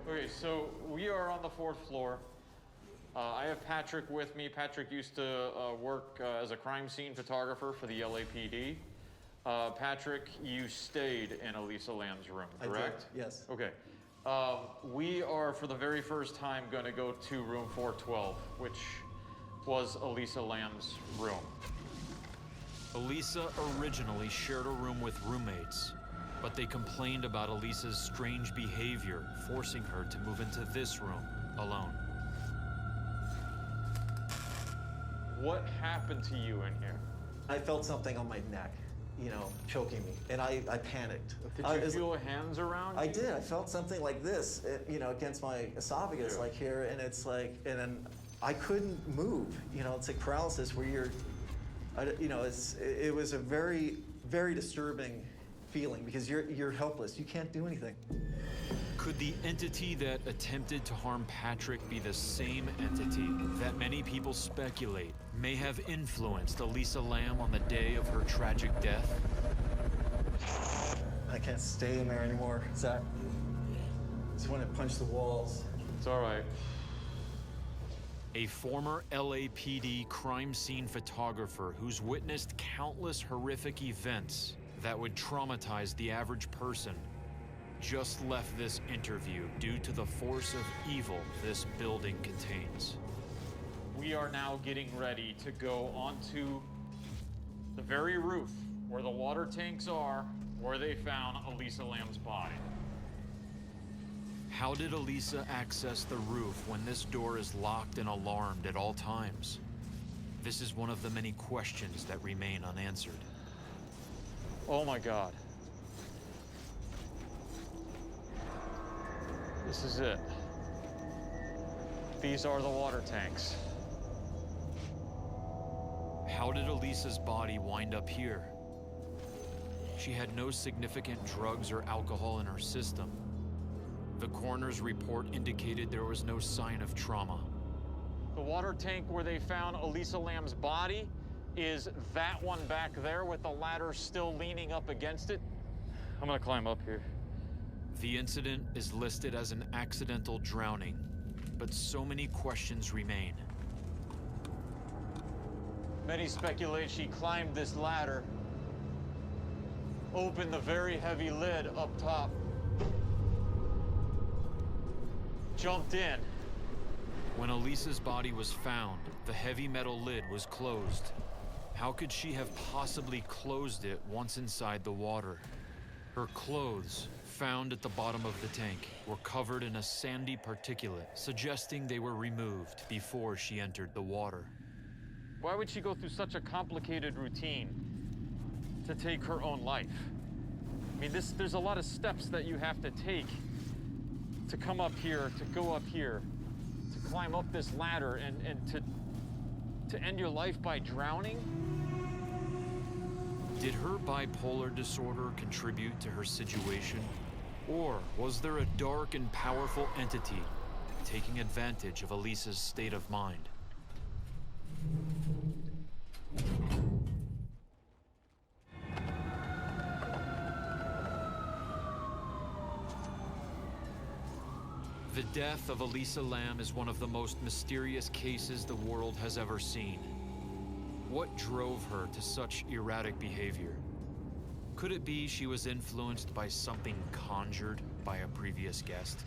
Okay, so we are on the 4th floor. I have Patrick with me. Patrick used to work as a crime scene photographer for the LAPD. Patrick, you stayed in Elisa Lam's room, correct? I did, yes. Okay. We are, for the very first time, going to go to room 412, which was Elisa Lam's room. Elisa originally shared a room with roommates, but they complained about Elisa's strange behavior, forcing her to move into this room alone. What happened to you in here? I felt something on my neck, you know, choking me, and I panicked. Did you feel hands around I you? did. I felt something like this, you know, against my esophagus, like here, and it's like, and then I couldn't move. You know, it's like paralysis where you're, you know, it was a very, very disturbing feeling because you're helpless. You can't do anything. Could the entity that attempted to harm Patrick be the same entity that many people speculate may have influenced Elisa Lam on the day of her tragic death? I can't stay in there anymore, Zach. I just want to punch the walls. It's all right. A former LAPD crime scene photographer who's witnessed countless horrific events that would traumatize the average person just left this interview due to the force of evil this building contains. We are now getting ready to go onto the very roof where the water tanks are, where they found Elisa Lam's body. How did Elisa access the roof when this door is locked and alarmed at all times? This is one of the many questions that remain unanswered. Oh my God. This is it. These are the water tanks. How did Elisa's body wind up here? She had no significant drugs or alcohol in her system. The coroner's report indicated there was no sign of trauma. The water tank where they found Elisa Lam's body is that one back there with the ladder still leaning up against it. I'm gonna climb up here. The incident is listed as an accidental drowning, but so many questions remain. Many speculate she climbed this ladder, opened the very heavy lid up top, jumped in. When Elisa's body was found, the heavy metal lid was closed. How could she have possibly closed it once inside the water? Her clothes, found at the bottom of the tank, were covered in a sandy particulate, suggesting they were removed before she entered the water. Why would she go through such a complicated routine to take her own life? I mean, there's a lot of steps that you have to take to come up here, to go up here, to climb up this ladder, and to end your life by drowning? Did her bipolar disorder contribute to her situation? Or was there a dark and powerful entity taking advantage of Elisa's state of mind? The death of Elisa Lam is one of the most mysterious cases the world has ever seen. What drove her to such erratic behavior? Could it be she was influenced by something conjured by a previous guest?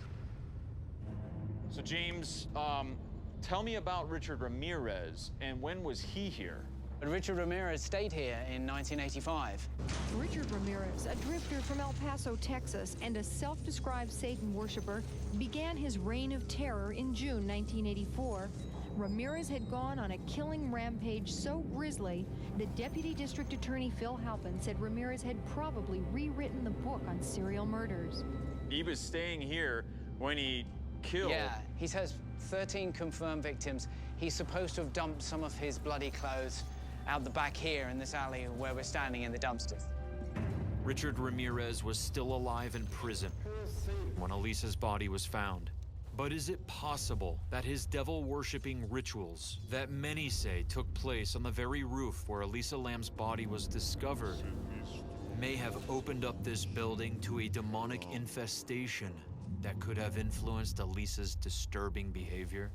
So James, tell me about Richard Ramirez, and when was he here? Richard Ramirez stayed here in 1985. Richard Ramirez, a drifter from El Paso, Texas, and a self-described Satan worshiper, began his reign of terror in June 1984. Ramirez had gone on a killing rampage so grisly that Deputy District Attorney Phil Halpin said Ramirez had probably rewritten the book on serial murders. He was staying here when he killed. Yeah, he says 13 confirmed victims. He's supposed to have dumped some of his bloody clothes out the back here in this alley where we're standing in the dumpsters. Richard Ramirez was still alive in prison when Elisa's body was found. But is it possible that his devil-worshipping rituals that many say took place on the very roof where Elisa Lam's body was discovered may have opened up this building to a demonic infestation that could have influenced Elisa's disturbing behavior?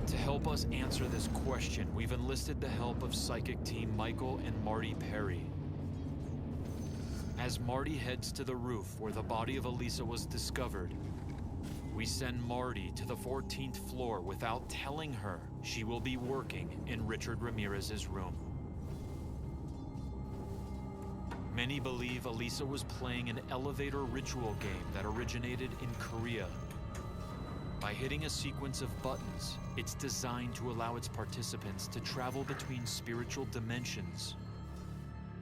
To help us answer this question, we've enlisted the help of psychic team Michael and Marty Perry. As Marty heads to the roof where the body of Elisa was discovered, we send Marty to the 14th floor without telling her she will be working in Richard Ramirez's room. Many believe Elisa was playing an elevator ritual game that originated in Korea. By hitting a sequence of buttons, it's designed to allow its participants to travel between spiritual dimensions.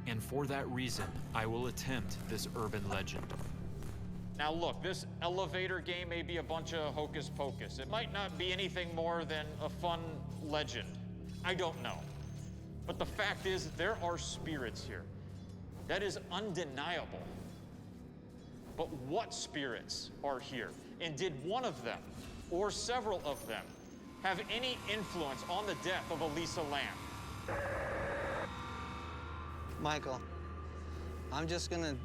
And for that reason, I will attempt this urban legend. Now look, this elevator game may be a bunch of hocus pocus. It might not be anything more than a fun legend. I don't know. But the fact is, there are spirits here. That is undeniable. But what spirits are here? And did one of them, or several of them, have any influence on the death of Elisa Lam? Michael, I'm just gonna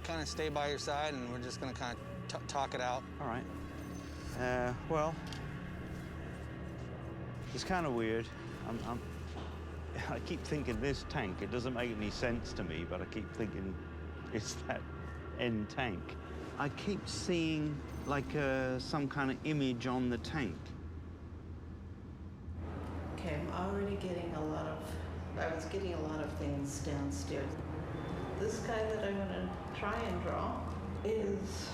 kind of stay by your side and we're just gonna kind of talk it out. All right. Well, it's kind of weird. I keep thinking this tank, it doesn't make any sense to me, but I keep thinking it's that end tank. I keep seeing like some kind of image on the tank. Okay, I'm already getting I was getting a lot of things downstairs. This guy that I'm gonna try and draw is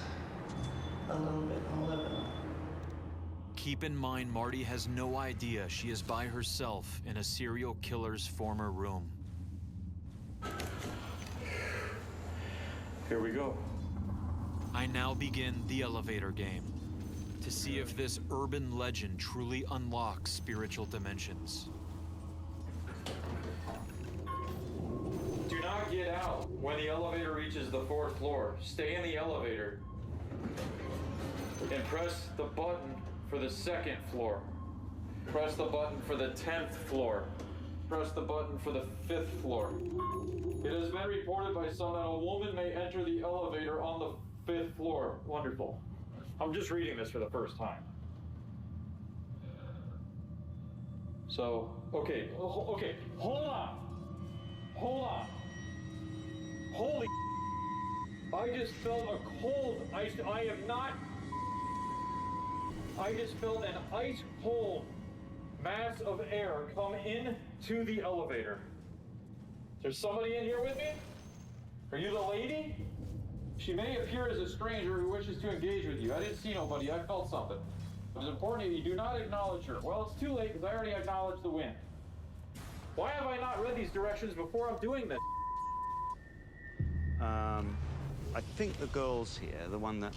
a little bit malevolent. Keep in mind, Marty has no idea she is by herself in a serial killer's former room. Here we go. I now begin the elevator game to see if this urban legend truly unlocks spiritual dimensions. Do not get out when the elevator reaches the 4th floor. Stay in the elevator and press the button for the 2nd floor. Press the button for the 10th floor. Press the button for the 5th floor. It has been reported by some that a woman may enter the elevator on the 5th floor. Wonderful. I'm just reading this for the first time. So, okay, hold on. Hold on. Holy, I just felt a cold, I just felt an ice cold mass of air come into the elevator. Is there somebody in here with me? Are you the lady? She may appear as a stranger who wishes to engage with you. I didn't see nobody, I felt something. It is important that you do not acknowledge her. Well, it's too late because I already acknowledged the wind. Why have I not read these directions before I'm doing this? I think the girl's here, the one that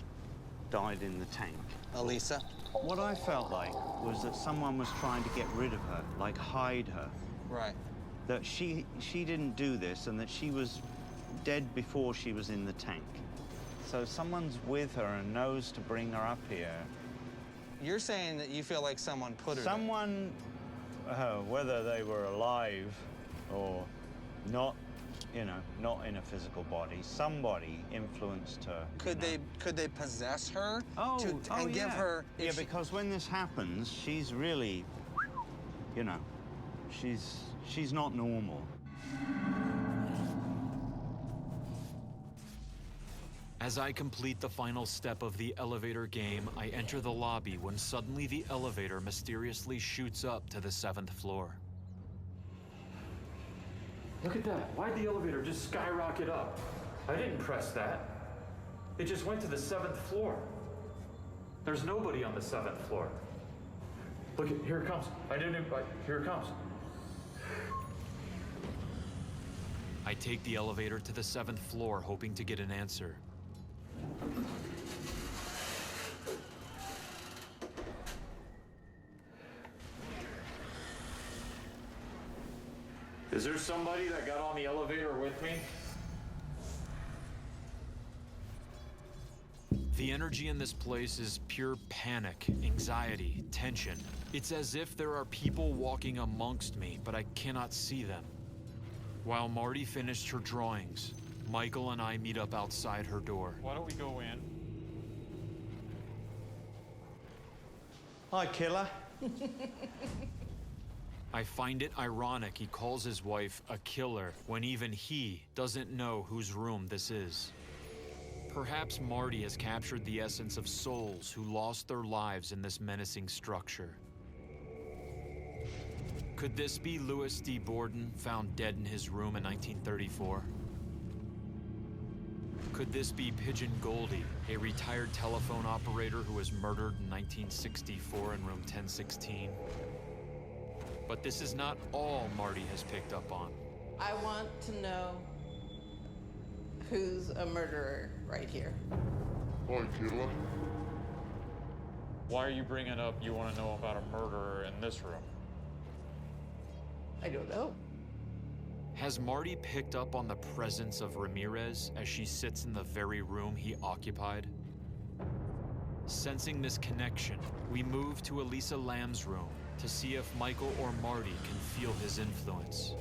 died in the tank. Elisa? What I felt like was that someone was trying to get rid of her, like hide her. Right. That she didn't do this and that she was dead before she was in the tank. So someone's with her and knows to bring her up here. You're saying that you feel like someone put her Someone, whether they were alive or not, you know, not in a physical body, somebody influenced her. Could they possess her? And give her? Yeah, because when this happens, she's really, you know, she's not normal. As I complete the final step of the elevator game, I enter the lobby when suddenly the elevator mysteriously shoots up to the 7th floor. Look at that. Why'd the elevator just skyrocket up? I didn't press that. It just went to the 7th floor. There's nobody on the 7th floor. Look, here it comes. Here it comes. I take the elevator to the 7th floor, hoping to get an answer. Is there somebody that got on the elevator with me? The energy in this place is pure panic, anxiety, tension. It's as if there are people walking amongst me, but I cannot see them. While Marty finished her drawings, Michael and I meet up outside her door. Why don't we go in? Hi, killer. I find it ironic he calls his wife a killer when even he doesn't know whose room this is. Perhaps Marty has captured the essence of souls who lost their lives in this menacing structure. Could this be Louis D. Borden, found dead in his room in 1934? Could this be Pigeon Goldie, a retired telephone operator who was murdered in 1964 in room 1016? But this is not all Marty has picked up on. I want to know who's a murderer right here. Hi, killer. Why are you bringing up you want to know about a murderer in this room? I don't know. Has Marty picked up on the presence of Ramirez as she sits in the very room he occupied? Sensing this connection, we move to Elisa Lamb's room to see if Michael or Marty can feel his influence.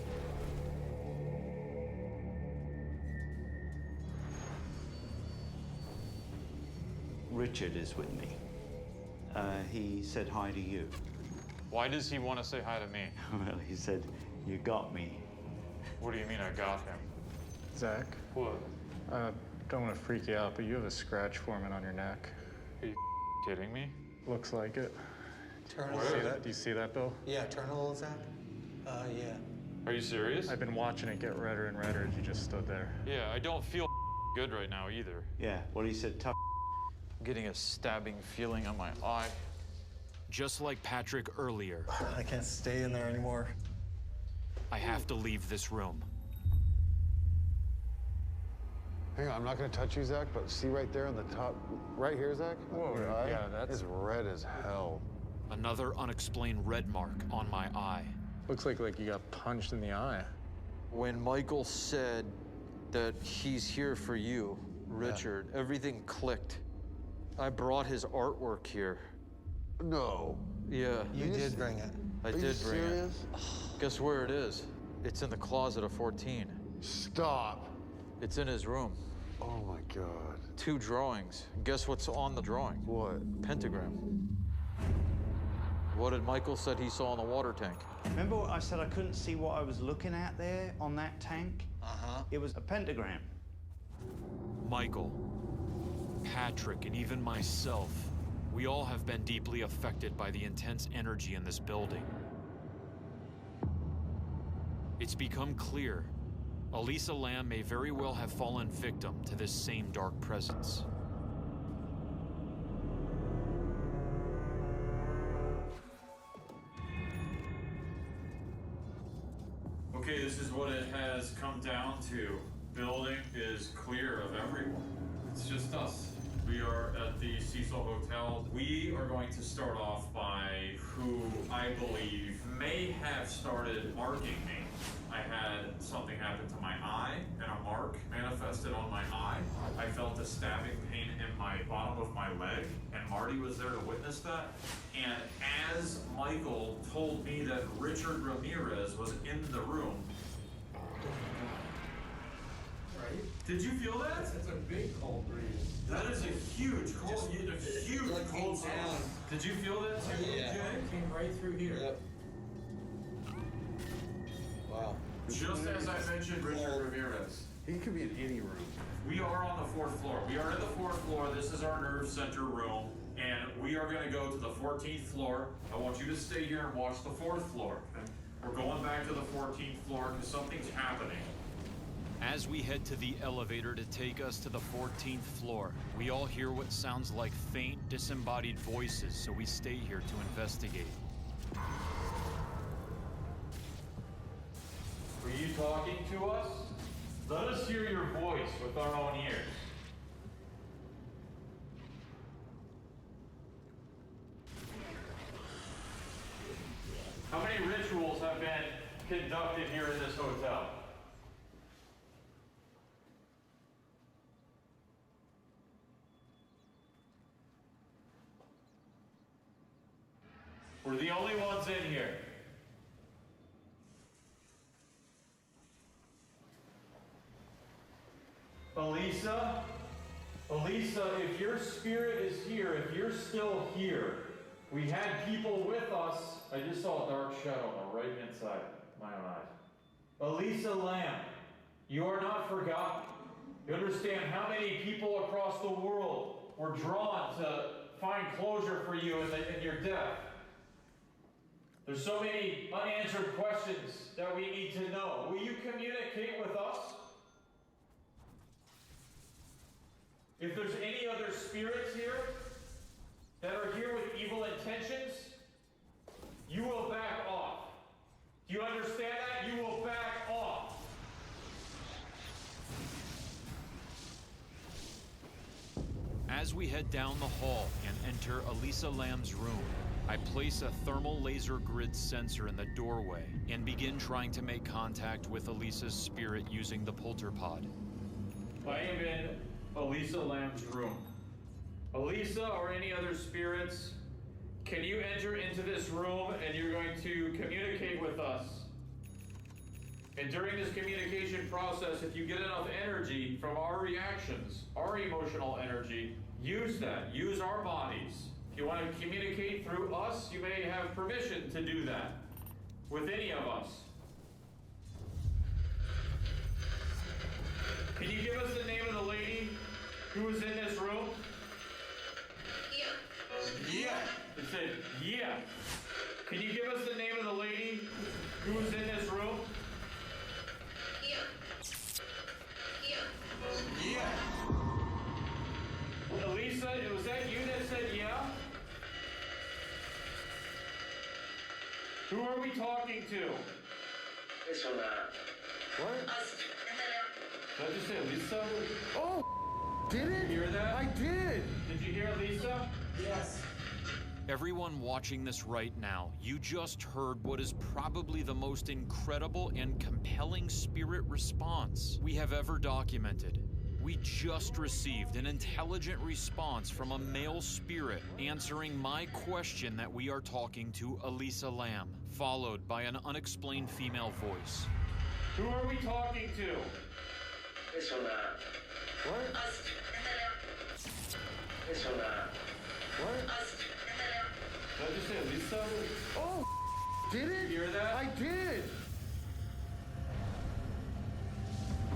Richard is with me. He said hi to you. Why does he want to say hi to me? Well, he said, you got me. What do you mean I got him? Zach? What? Don't want to freak you out, but you have a scratch forming on your neck. Are you kidding me? Looks like it. Turn a Do little. you see that, Bill? Yeah, turn a little, Zach. Yeah. Are you serious? I've been watching it get redder and redder as you just stood there. Yeah, I don't feel good right now either. Yeah, well, he said tough. I'm getting a stabbing feeling on my eye. Just like Patrick earlier, I can't stay in there anymore. I have to leave this room. Hang on, I'm not gonna touch you, Zach, but see right there on the top, right here, Zach? Whoa, Your eye? yeah, that's... It's red as hell. Another unexplained red mark on my eye. Looks like you got punched in the eye. When Michael said that he's here for you, Richard, everything clicked. I brought his artwork here. No. Yeah. You did bring it. I did bring it. Guess where it is? It's in the closet of 14. Stop. It's in his room. Oh my God. 2 drawings. Guess what's on the drawing? What? Pentagram. What did Michael said he saw in the water tank? Remember what I said I couldn't see what I was looking at there on that tank? Uh-huh. It was a pentagram. Michael, Patrick, and even myself, we all have been deeply affected by the intense energy in this building. It's become clear Elisa Lam may very well have fallen victim to this same dark presence. Okay, this is what it has come down to. Building is clear of everyone. It's just us. We are at the Cecil Hotel. We are going to start off by who I believe may have started marking me. I had something happen to my eye, and a mark manifested on my eye. I felt a stabbing pain in my bottom of my leg, and Marty was there to witness that. And as Michael told me that Richard Ramirez was in the room, did you feel that? It's a big cold breeze. That is a huge cold, cold down. Did you feel that too, Yeah. Jay? It came right through here. Yep. Wow. Just as I mentioned Richard Ramirez. He could be in any room. We are on the 4th floor. We are in the 4th floor. This is our nerve center room, and we are going to go to the 14th floor. I want you to stay here and watch the 4th floor. Okay? We're going back to the 14th floor because something's happening. As we head to the elevator to take us to the 14th floor, we all hear what sounds like faint, disembodied voices, so we stay here to investigate. Were you talking to us? Let us hear your voice with our own ears. How many rituals have been conducted here in this hotel? We're the only ones in here. Elisa, if your spirit is here, if you're still here, we had people with us. I just saw a dark shadow on the right-hand side of my own eyes. Elisa Lamb, you are not forgotten. You understand how many people across the world were drawn to find closure for you in your death. There's so many unanswered questions that we need to know. Will you communicate with us? If there's any other spirits here that are here with evil intentions, you will back off. Do you understand that? You will back off. As we head down the hall and enter Elisa Lamb's room, I place a thermal laser grid sensor in the doorway and begin trying to make contact with Elisa's spirit using the polterpod. I am in Elisa Lamb's room. Elisa or any other spirits, can you enter into this room and you're going to communicate with us? And during this communication process, if you get enough energy from our reactions, our emotional energy, use that. Use our bodies. If you want to communicate through us, you may have permission to do that with any of us. Can you give us the name of the lady who was in this room? Yeah. It said, yeah. Can you give us the name of the lady who was in this room? Yeah. Elisa, was that you that said yeah? Who are we talking to? What? Did I just say Lisa? Oh, did it? Hear that? I did. Did you hear Lisa? Yes. Everyone watching this right now, you just heard what is probably the most incredible and compelling spirit response we have ever documented. We just received an intelligent response from a male spirit answering my question that we are talking to Elisa Lamb, followed by an unexplained female voice. Who are we talking to? What? What? Did I just say Lisa? Oh, did it? Hear that? I did.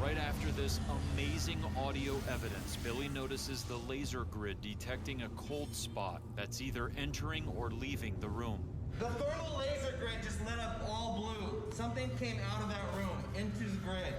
Right after this amazing audio evidence, Billy notices the laser grid detecting a cold spot that's either entering or leaving the room. The thermal laser grid just lit up all blue. Something came out of that room into the grid.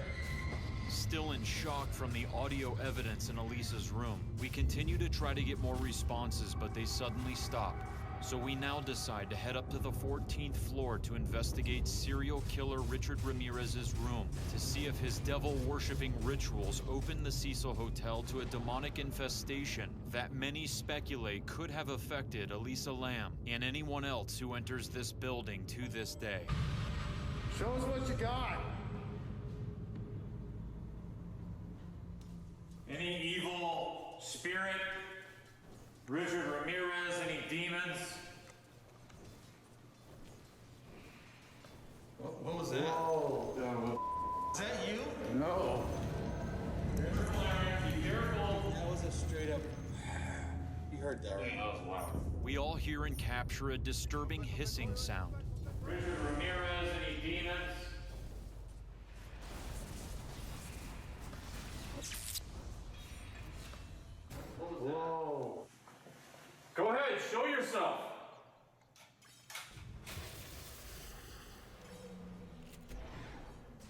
Still in shock from the audio evidence in Elisa's room, we continue to try to get more responses, but they suddenly stop. So we now decide to head up to the 14th floor to investigate serial killer Richard Ramirez's room to see if his devil-worshipping rituals opened the Cecil Hotel to a demonic infestation that many speculate could have affected Elisa Lamb and anyone else who enters this building to this day. Show us what you got. Any evil spirit? Richard Ramirez, any demons? What was that? Whoa. Is that you? No. Be careful. That was a straight up. You heard that, right? That was loud. We all hear and capture a disturbing hissing sound. Richard Ramirez, any demons? show yourself.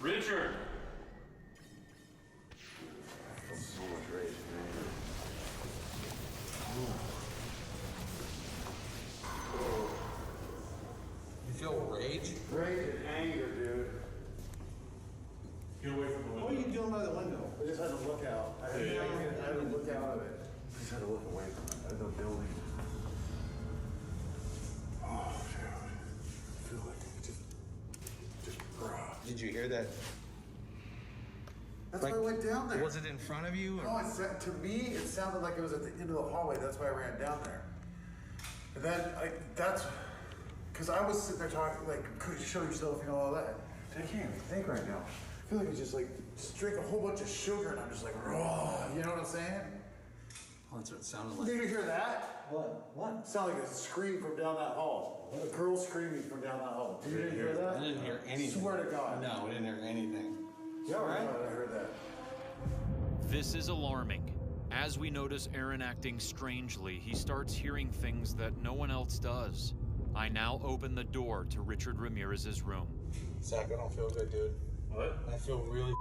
Richard. So much rage, You feel rage? Rage and anger, dude. Get away from the window. What are you doing by the window? I just had to look out. I had to look out of it. I just had to look away from it. I had no building. Oh, dude. I feel like it just Did you hear that? That's why I went down there. Was it in front of you? Or? No, to me, it sounded like it was at the end of the hallway. That's why I ran down there. And then, that's, because I was sitting there talking, like, could you show yourself, you know, all that. I can't even think right now. I feel like it's just like, just drink a whole bunch of sugar and I'm just like, raw. You know what I'm saying? Oh, that's what it sounded like. Did you hear that? What? It sounded like a scream from down that hall. A girl screaming from down that hall. You didn't hear that? I didn't hear anything. Swear to God. No, I didn't hear anything. Yeah, right. I heard that. This is alarming. As we notice Aaron acting strangely, he starts hearing things that no one else does. I now open the door to Richard Ramirez's room. Zach, I don't feel good, dude. What? I feel really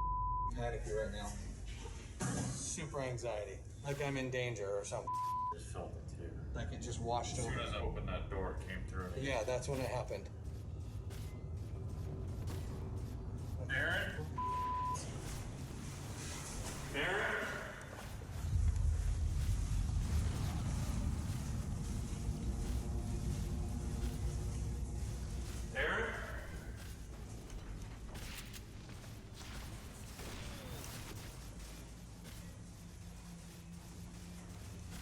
panicky right now. Super anxiety. Like I'm in danger or something. I just felt it too. Like it just washed As over. soon as I opened that door, it came through. Yeah, that's when it happened. Aaron? Aaron? Aaron?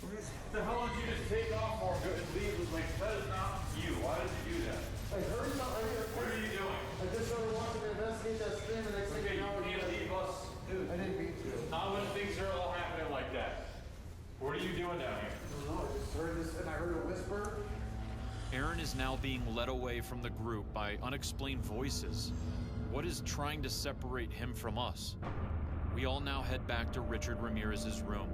What the hell did you just take off for and leave? Like, that is not you. Why did you do that? I heard something. What are you doing? I just started walking to investigate that scream and next thing Okay, you you know, can't leave us. dude, I didn't mean to. Not when things are all happening like that. What are you doing down here? I don't know, I just heard this and I heard a whisper. Aaron is now being led away from the group by unexplained voices. What is trying to separate him from us? We all now head back to Richard Ramirez's room.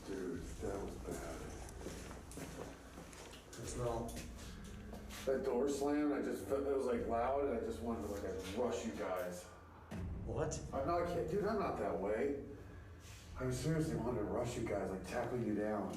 Dude, that was bad. No. That door slammed, I just felt, it was like loud and I just wanted to like rush you guys. What? I'm not kidding, dude, I'm not that way. I seriously wanted to rush you guys, like tackle you down.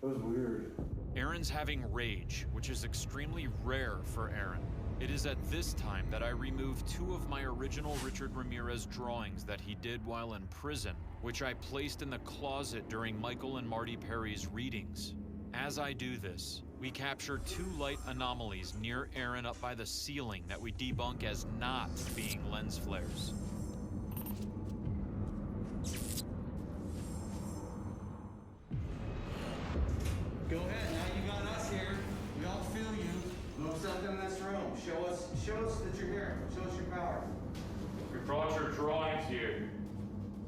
It was weird. Aaron's having rage, which is extremely rare for Aaron. It is at this time that I remove 2 of my original Richard Ramirez drawings that he did while in prison, which I placed in the closet during Michael and Marty Perry's readings. As I do this, we capture 2 light anomalies near Aaron up by the ceiling that we debunk as not being lens flares. Go ahead, now you got us here. We all feel you. Move something in this room. Show us that you're here. Show us your power. We brought your drawings here.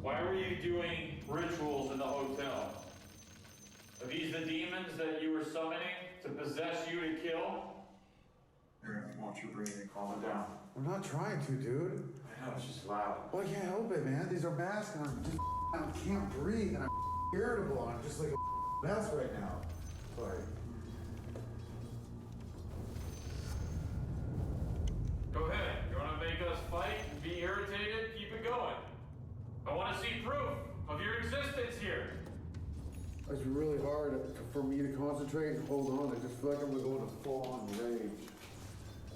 Why were you doing rituals in the hotel? Are these the demons that you were summoning to possess you to kill? Aaron, I want you breathing, calm it down. I'm not trying to, dude. I know, it's just loud. Well, I can't help it, man. These are masks and I can't breathe and I'm irritable and I'm just like a mess right now. Sorry. Go ahead. You want to make us fight and be irritated? Keep it going. I want to see proof of your existence here. It's really hard for me to concentrate and hold on. I just feel like I'm gonna go into full-on rage.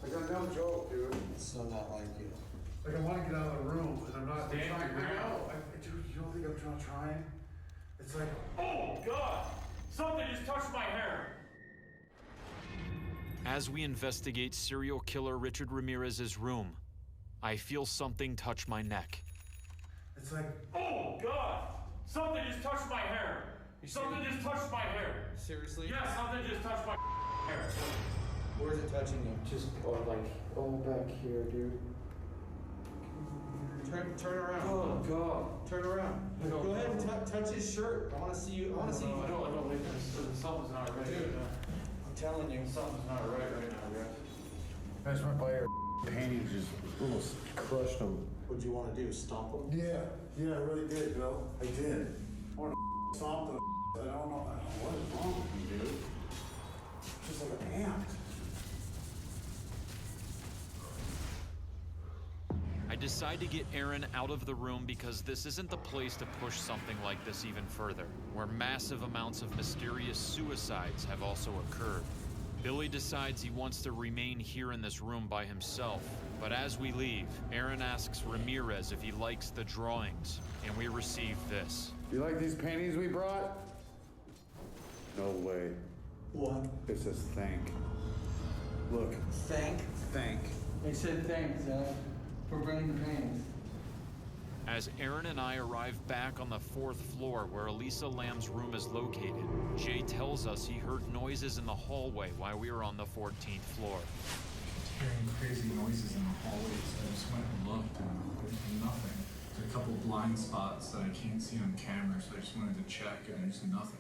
Like, I'm no joke, dude. It's so not like you. Like, I want to get out of the room, and I'm not Stand trying. your I ground. know. Dude, you don't think I'm not trying? It's like, Oh, God! Something just touched my hair! As we investigate serial killer Richard Ramirez's room, I feel something touch my neck. it's like, Oh, God! Something just touched my hair! Something just touched my hair! Seriously? Yeah, something just touched my hair. Where's it touching you? just, like, all back here, dude. Turn around. Oh, God. Turn around. Go ahead and touch his shirt. I want to see you. I want to see you. I don't like this. Something's not right. Dude, I'm telling you. Something's not right now, Rex. I just went by her painting, just almost crushed them. What'd you want to do? Stomp them? Yeah, I really did, Bill. I did. I want to stomp them. I don't know what is wrong with me, dude. Just like an ant. I decide to get Aaron out of the room because this isn't the place to push something like this even further, where massive amounts of mysterious suicides have also occurred. Billy decides he wants to remain here in this room by himself, but as we leave, Aaron asks Ramirez if he likes the drawings, and we receive this. You like these paintings we brought? No way. What? It says thank. Look. Thank? Thank. They said thanks, for bringing the paintings. As Aaron and I arrive back on the 4th floor where Elisa Lamb's room is located, Jay tells us he heard noises in the hallway while we were on the 14th floor. Hearing crazy noises in the hallways. I just went and looked and nothing. There's a couple blind spots that I can't see on camera, so I just wanted to check and there's nothing.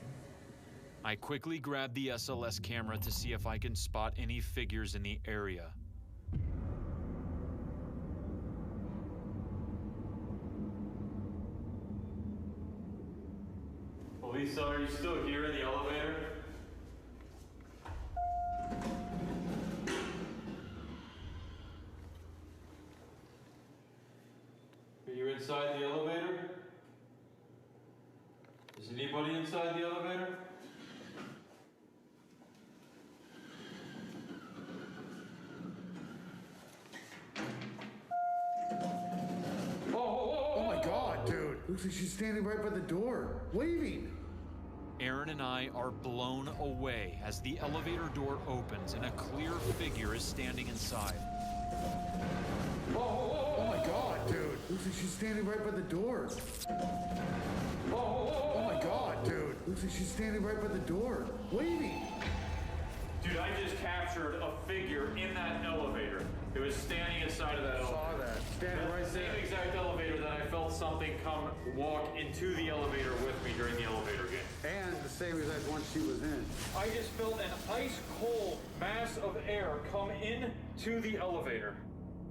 I quickly grab the SLS camera to see if I can spot any figures in the area. Lisa, are you still here in the elevator? Are you inside the elevator? Is anybody inside the elevator? Oh my God, dude. Looks like she's standing right by the door, waving. Aaron and I are blown away as the elevator door opens and a clear figure is standing inside. Oh my God, dude. Looks like she's standing right by the door. Oh my God, dude. Looks like she's standing right by the door, waving. Dude, I just captured a figure in that elevator. It was standing inside of that elevator. Saw that. Standing right there. Same exact elevator that I felt something come walk into the elevator with me during the elevator game. And the same exact one she was in. I just felt an ice cold mass of air come in to the elevator.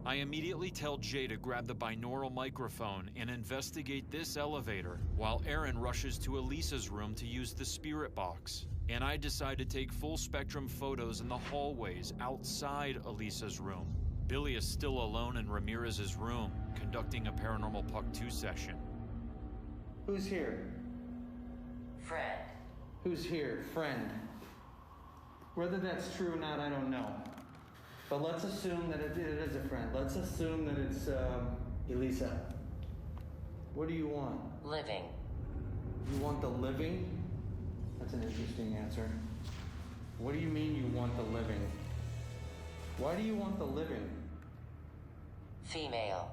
I immediately tell Jay to grab the binaural microphone and investigate this elevator, while Aaron rushes to Elisa's room to use the spirit box. And I decide to take full spectrum photos in the hallways outside Elisa's room. Billy is still alone in Ramirez's room, conducting a Paranormal Puck 2 session. Who's here? Friend. Who's here? Friend. Whether that's true or not, I don't know. But let's assume that it is a friend. Let's assume that it's Elisa. What do you want? Living. You want the living? That's an interesting answer. What do you mean you want the living? Why do you want the living? Female.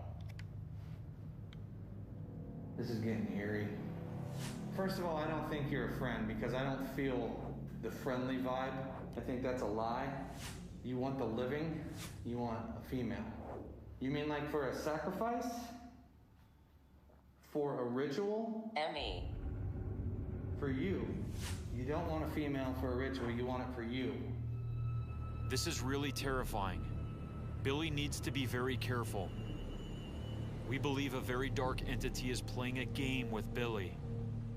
This is getting eerie. First of all, I don't think you're a friend because I don't feel the friendly vibe. I think that's a lie. You want the living, you want a female. You mean like for a sacrifice? For a ritual? Emmy. For you. You don't want a female for a ritual, you want it for you. This is really terrifying. Billy needs to be very careful. We believe a very dark entity is playing a game with Billy,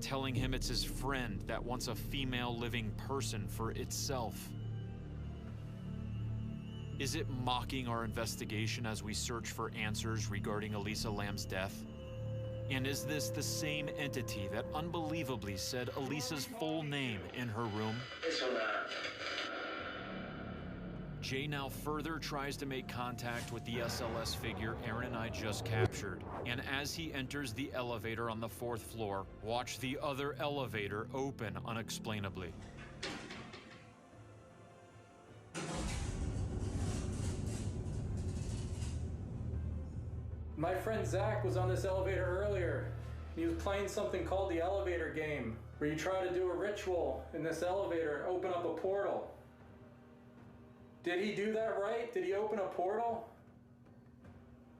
telling him it's his friend that wants a female living person for itself. Is it mocking our investigation as we search for answers regarding Elisa Lamb's death? And is this the same entity that unbelievably said Elisa's full name in her room? Jay now further tries to make contact with the SLS figure Aaron and I just captured. And as he enters the elevator on the 4th floor, watch the other elevator open unexplainably. My friend Zach was on this elevator earlier. He was playing something called the elevator game, where you try to do a ritual in this elevator and open up a portal. Did he do that right? Did he open a portal?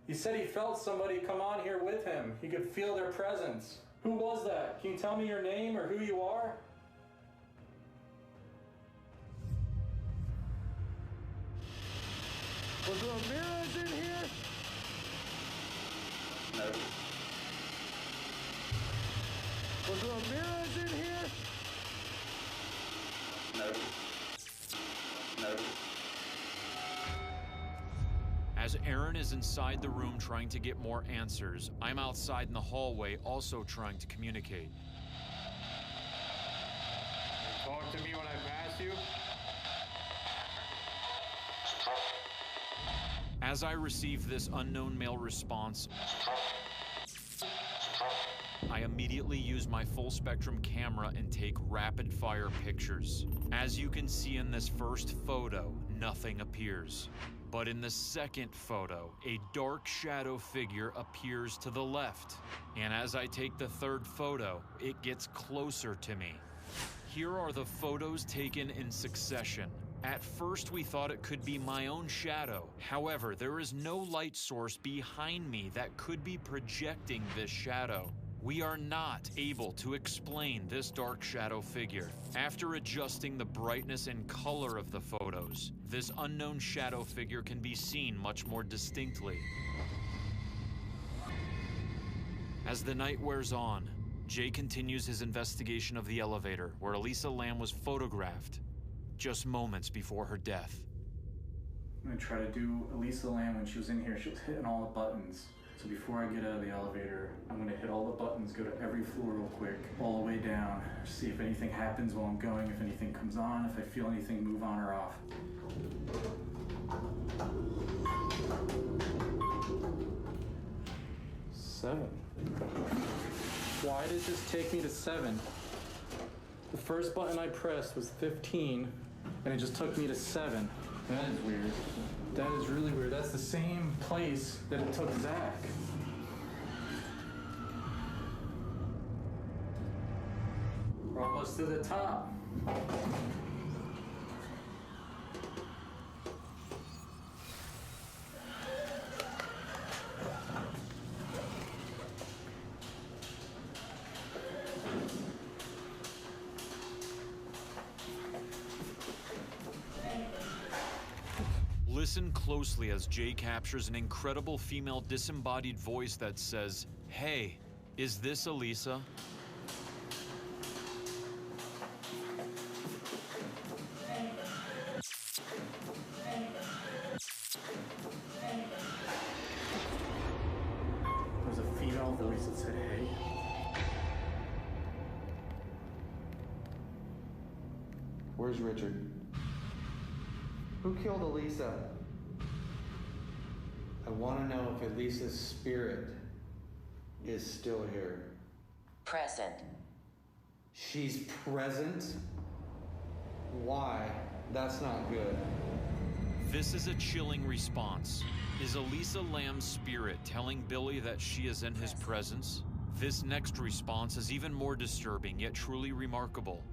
He said he felt somebody come on here with him. He could feel their presence. Who was that? Can you tell me your name or who you are? Was Ramirez in here? No. Was Ramirez in here? No. No. As Aaron is inside the room trying to get more answers, I'm outside in the hallway also trying to communicate. Talk to me when I pass you. As I receive this unknown male response, I immediately use my full spectrum camera and take rapid fire pictures. As you can see in this first photo, nothing appears. But in the second photo, a dark shadow figure appears to the left. And as I take the third photo, it gets closer to me. Here are the photos taken in succession. At first, we thought it could be my own shadow. However, there is no light source behind me that could be projecting this shadow. We are not able to explain this dark shadow figure. After adjusting the brightness and color of the photos, this unknown shadow figure can be seen much more distinctly. As the night wears on, Jay continues his investigation of the elevator where Elisa Lam was photographed just moments before her death. I'm gonna try to do Elisa Lam when she was in here. She was hitting all the buttons. So before I get out of the elevator, I'm gonna hit all the buttons, go to every floor real quick, all the way down, see if anything happens while I'm going, if anything comes on, if I feel anything move on or off. Seven. Why did this take me to 7? The first button I pressed was 15, and it just took me to 7. That is weird. That is really weird. That's the same place that it took Zach. We're almost to the top. Listen closely as Jay captures an incredible female disembodied voice that says, "Hey, is this Elisa?" There's a female voice that said, "Hey." Where's Richard? Who killed Elisa? I want to know if Elisa's spirit is still here. Present. She's present? Why? That's not good. This is a chilling response. Is Elisa Lam's spirit telling Billy that she is in his presence? This next response is even more disturbing, yet truly remarkable.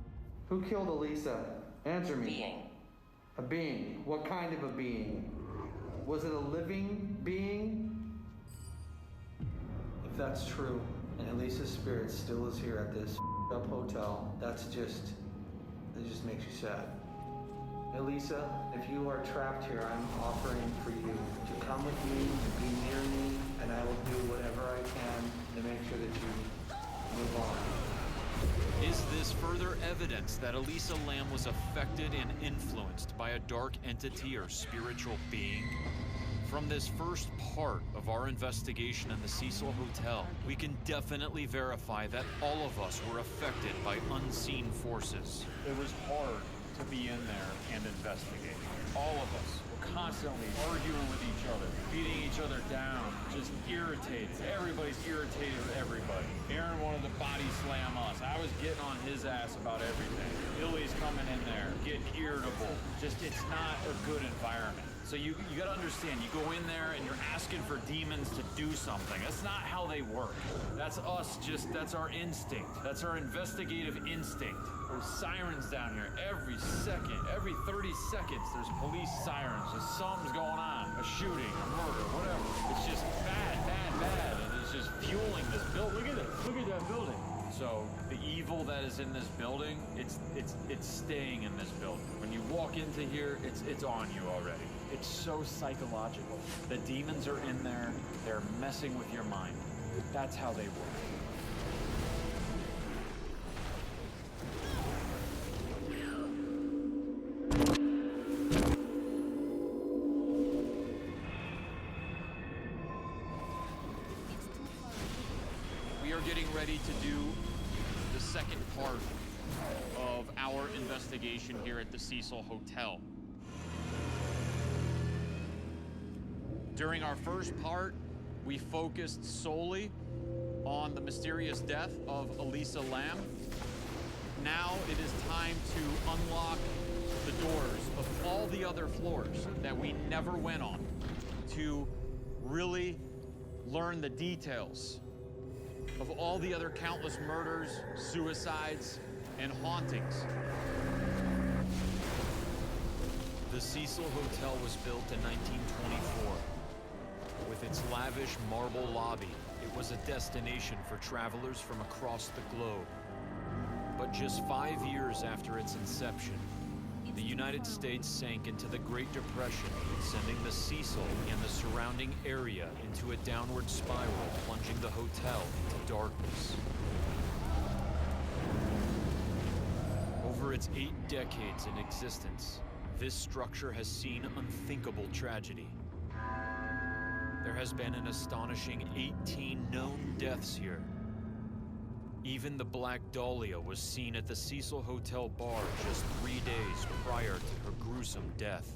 Who killed Elisa? Answer me. Being. A being. What kind of a being? Was it a living being? If that's true, and Elisa's spirit still is here at this up hotel, it just makes you sad. Elisa, if you are trapped here, I'm offering for you to come with me, to be near me, and I will do whatever I can to make sure that you move on. Is this further evidence that Elisa Lam was affected and influenced by a dark entity or spiritual being? From this first part of our investigation in the Cecil Hotel, we can definitely verify that all of us were affected by unseen forces. It was hard to be in there and investigate. All of us were constantly arguing with each other, beating each other down, just irritated. Everybody's irritated with everybody. Aaron wanted to body slam us. I was getting on his ass about everything. Billy's coming in there, getting irritable. Just, it's not a good environment. So you gotta understand, you go in there and you're asking for demons to do something. That's not how they work. That's us, that's our instinct. That's our investigative instinct. There's sirens down here every second. Every 30 seconds, there's police sirens. There's something's going on. A shooting, a murder, whatever. It's just bad, bad, bad. And it's just fueling this building. Look at it. Look at that building. So the evil that is in this building, it's staying in this building. When you walk into here, it's on you already. It's so psychological. The demons are in there. They're messing with your mind. That's how they work. We are getting ready to do the second part of our investigation here at the Cecil Hotel. During our first part, we focused solely on the mysterious death of Elisa Lam. Now it is time to unlock the doors of all the other floors that we never went on to really learn the details of all the other countless murders, suicides, and hauntings. The Cecil Hotel was built in 1924. With its lavish marble lobby, it was a destination for travelers from across the globe. But just 5 years after its inception, the United States sank into the Great Depression, sending the Cecil and the surrounding area into a downward spiral, plunging the hotel into darkness. Over its 8 decades in existence, this structure has seen unthinkable tragedy. There has been an astonishing 18 known deaths here. Even the Black Dahlia was seen at the Cecil Hotel bar just 3 days prior to her gruesome death.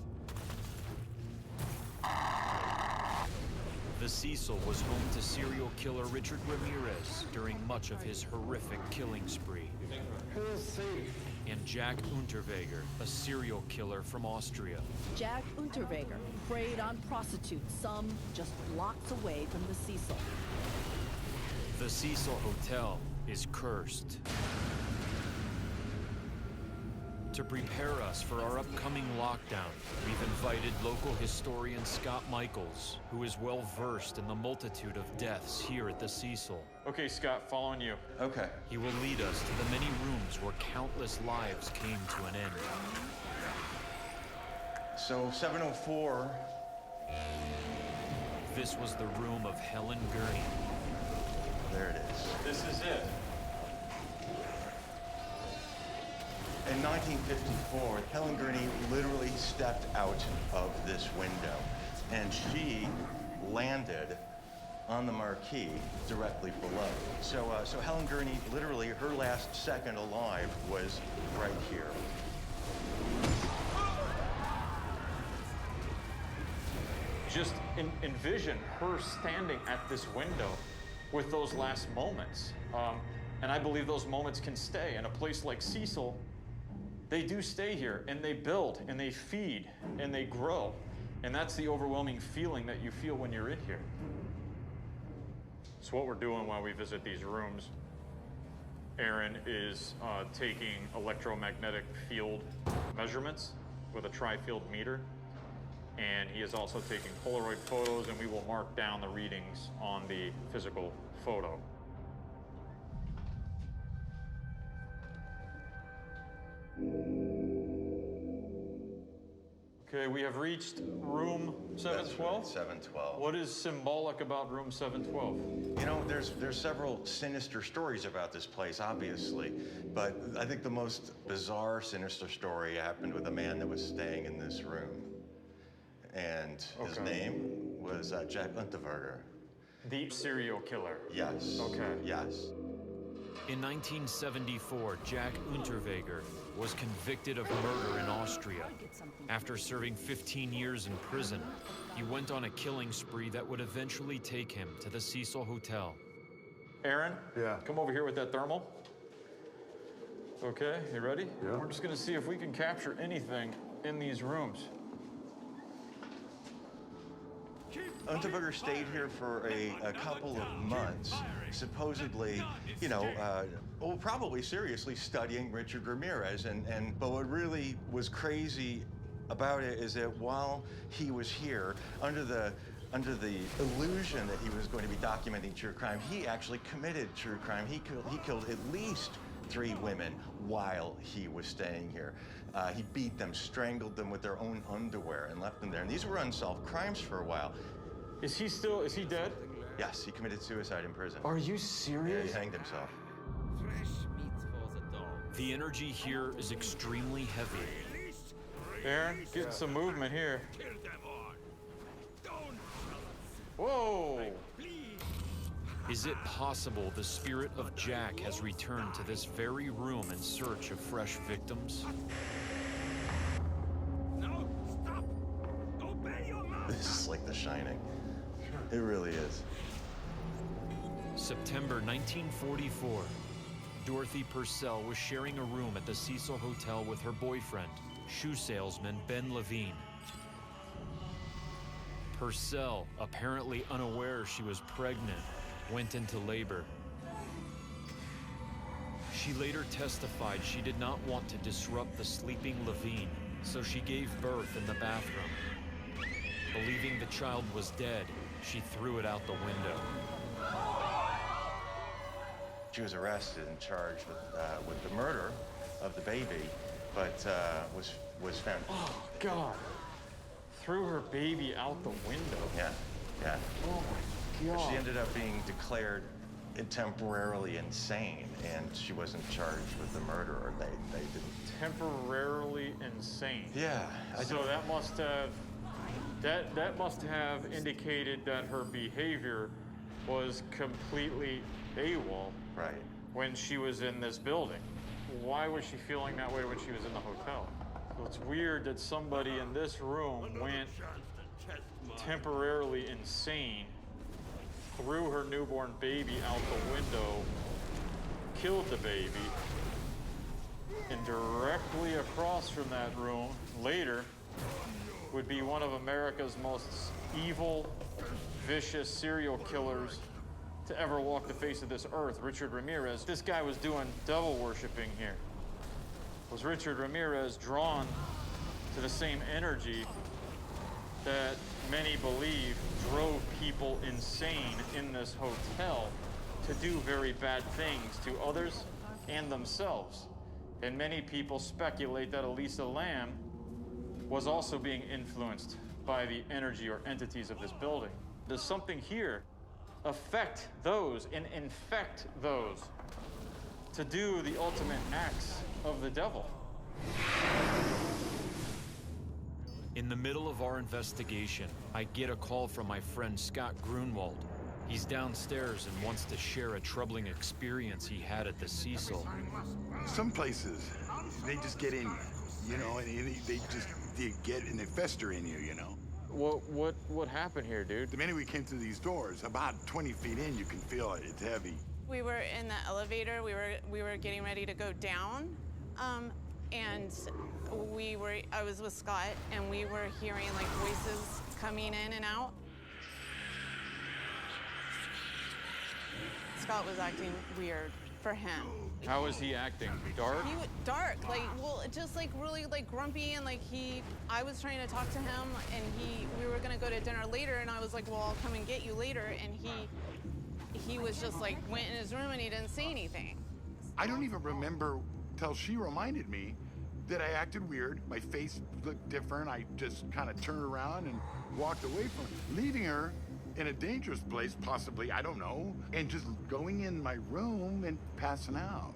The Cecil was home to serial killer Richard Ramirez during much of his horrific killing spree. And Jack Unterweger, a serial killer from Austria. Jack Unterweger preyed on prostitutes, some just blocks away from the Cecil. The Cecil Hotel is cursed. To prepare us for our upcoming lockdown, we've invited local historian Scott Michaels, who is well versed in the multitude of deaths here at the Cecil. Okay, Scott, following you. Okay. He will lead us to the many rooms where countless lives came to an end. So 704. This was the room of Helen Gurney. There it is. This is it. In 1954, Helen Gurney literally stepped out of this window, and she landed on the marquee directly below. So Helen Gurney, literally, her last second alive was right here. Just envision her standing at this window with those last moments. And I believe those moments can stay. In a place like Cecil, they do stay here, and they build, and they feed, and they grow. And that's the overwhelming feeling that you feel when you're in here. So what we're doing while we visit these rooms, Aaron is taking electromagnetic field measurements with a tri-field meter. And he is also taking Polaroid photos, and we will mark down the readings on the physical photo. Okay, we have reached room 712? 712. What is symbolic about room 712? You know, there's several sinister stories about this place, obviously, but I think the most bizarre, sinister story happened with a man that was staying in this room. And his name was Jack Unterweger. The serial killer? Yes. Okay. Yes. In 1974, Jack Unterweger was convicted of murder in Austria. After serving 15 years in prison, he went on a killing spree that would eventually take him to the Cecil Hotel. Aaron? Yeah. Come over here with that thermal. Okay, you ready? Yeah. We're just gonna see if we can capture anything in these rooms. Unterweger stayed here for a couple of months, supposedly, you know, well, probably seriously studying Richard Ramirez. But what really was crazy about it is that while he was here, under the illusion that he was going to be documenting true crime, he actually committed true crime. He killed at least 3 women while he was staying here. He beat them, strangled them with their own underwear, and left them there. And these were unsolved crimes for a while. Is he dead? Yes, he committed suicide in prison. Are you serious? Yeah, he hanged himself. The energy here is extremely heavy. Aaron, getting some movement here. Whoa! Is it possible the spirit of Jack has returned to this very room in search of fresh victims? No, stop! Obey your master! This is like The Shining. It really is. September 1944. Dorothy Purcell was sharing a room at the Cecil Hotel with her boyfriend, shoe salesman Ben Levine. Purcell, apparently unaware she was pregnant, went into labor. She later testified she did not want to disrupt the sleeping Levine, so she gave birth in the bathroom. Believing the child was dead, she threw it out the window. She was arrested and charged with the murder of the baby, but was found. Oh, God. Threw her baby out the window. Yeah, yeah. Oh, my God. She ended up being declared temporarily insane, and she wasn't charged with the murder, or they didn't. Temporarily insane. Yeah. So that must have indicated that her behavior was completely AWOL. Right. When she was in this building. Why was she feeling that way when she was in the hotel? So it's weird that somebody in this room went temporarily insane, threw her newborn baby out the window, killed the baby, and directly across from that room, later, would be one of America's most evil, vicious serial killers to ever walk the face of this earth, Richard Ramirez. This guy was doing devil worshiping here. Was Richard Ramirez drawn to the same energy that many believe drove people insane in this hotel to do very bad things to others and themselves? And many people speculate that Elisa Lam was also being influenced by the energy or entities of this building. Does something here affect those and infect those to do the ultimate acts of the devil? In the middle of our investigation, I get a call from my friend Scott Grunwald. He's downstairs and wants to share a troubling experience he had at the Cecil. Some places, they just get in, you know, and they get and they fester in you, you know. What happened here, dude? The minute we came through these doors, about 20 feet in, you can feel it. It's heavy. We were in the elevator. We were getting ready to go down, and I was with Scott, and we were hearing like voices coming in and out. Scott was acting weird for him. How was he acting? Dark? Dark, like, well, just like really like grumpy, and like I was trying to talk to him, and we were gonna go to dinner later, and I was like, well, I'll come and get you later, and he was just like went in his room and he didn't say anything. I don't even remember till she reminded me that I acted weird. My face looked different. I just kind of turned around and walked away from her, leaving her in a dangerous place, possibly, I don't know, and just going in my room and passing out.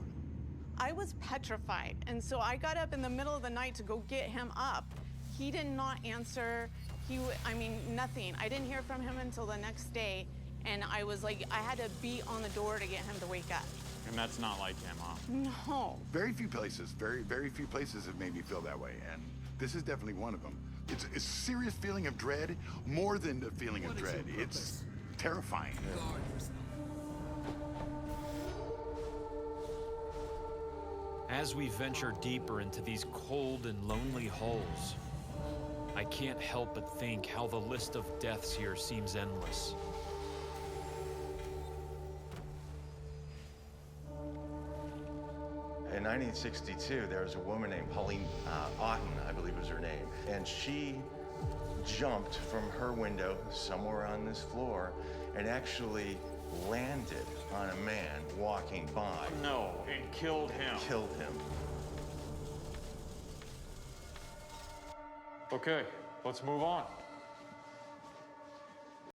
I was petrified, and so I got up in the middle of the night to go get him up. He did not answer. Nothing. I didn't hear from him until the next day, and I was like, I had to beat on the door to get him to wake up. And that's not like him, huh? No. Very few places, very few places have made me feel that way, and this is definitely one of them. It's a serious feeling of dread, more than the feeling of dread. It's terrifying. As we venture deeper into these cold and lonely halls, I can't help but think how the list of deaths here seems endless. 1962, there was a woman named Pauline Otten, I believe was her name, and she jumped from her window somewhere on this floor and actually landed on a man walking by. No, and killed him. Killed him. Okay, let's move on.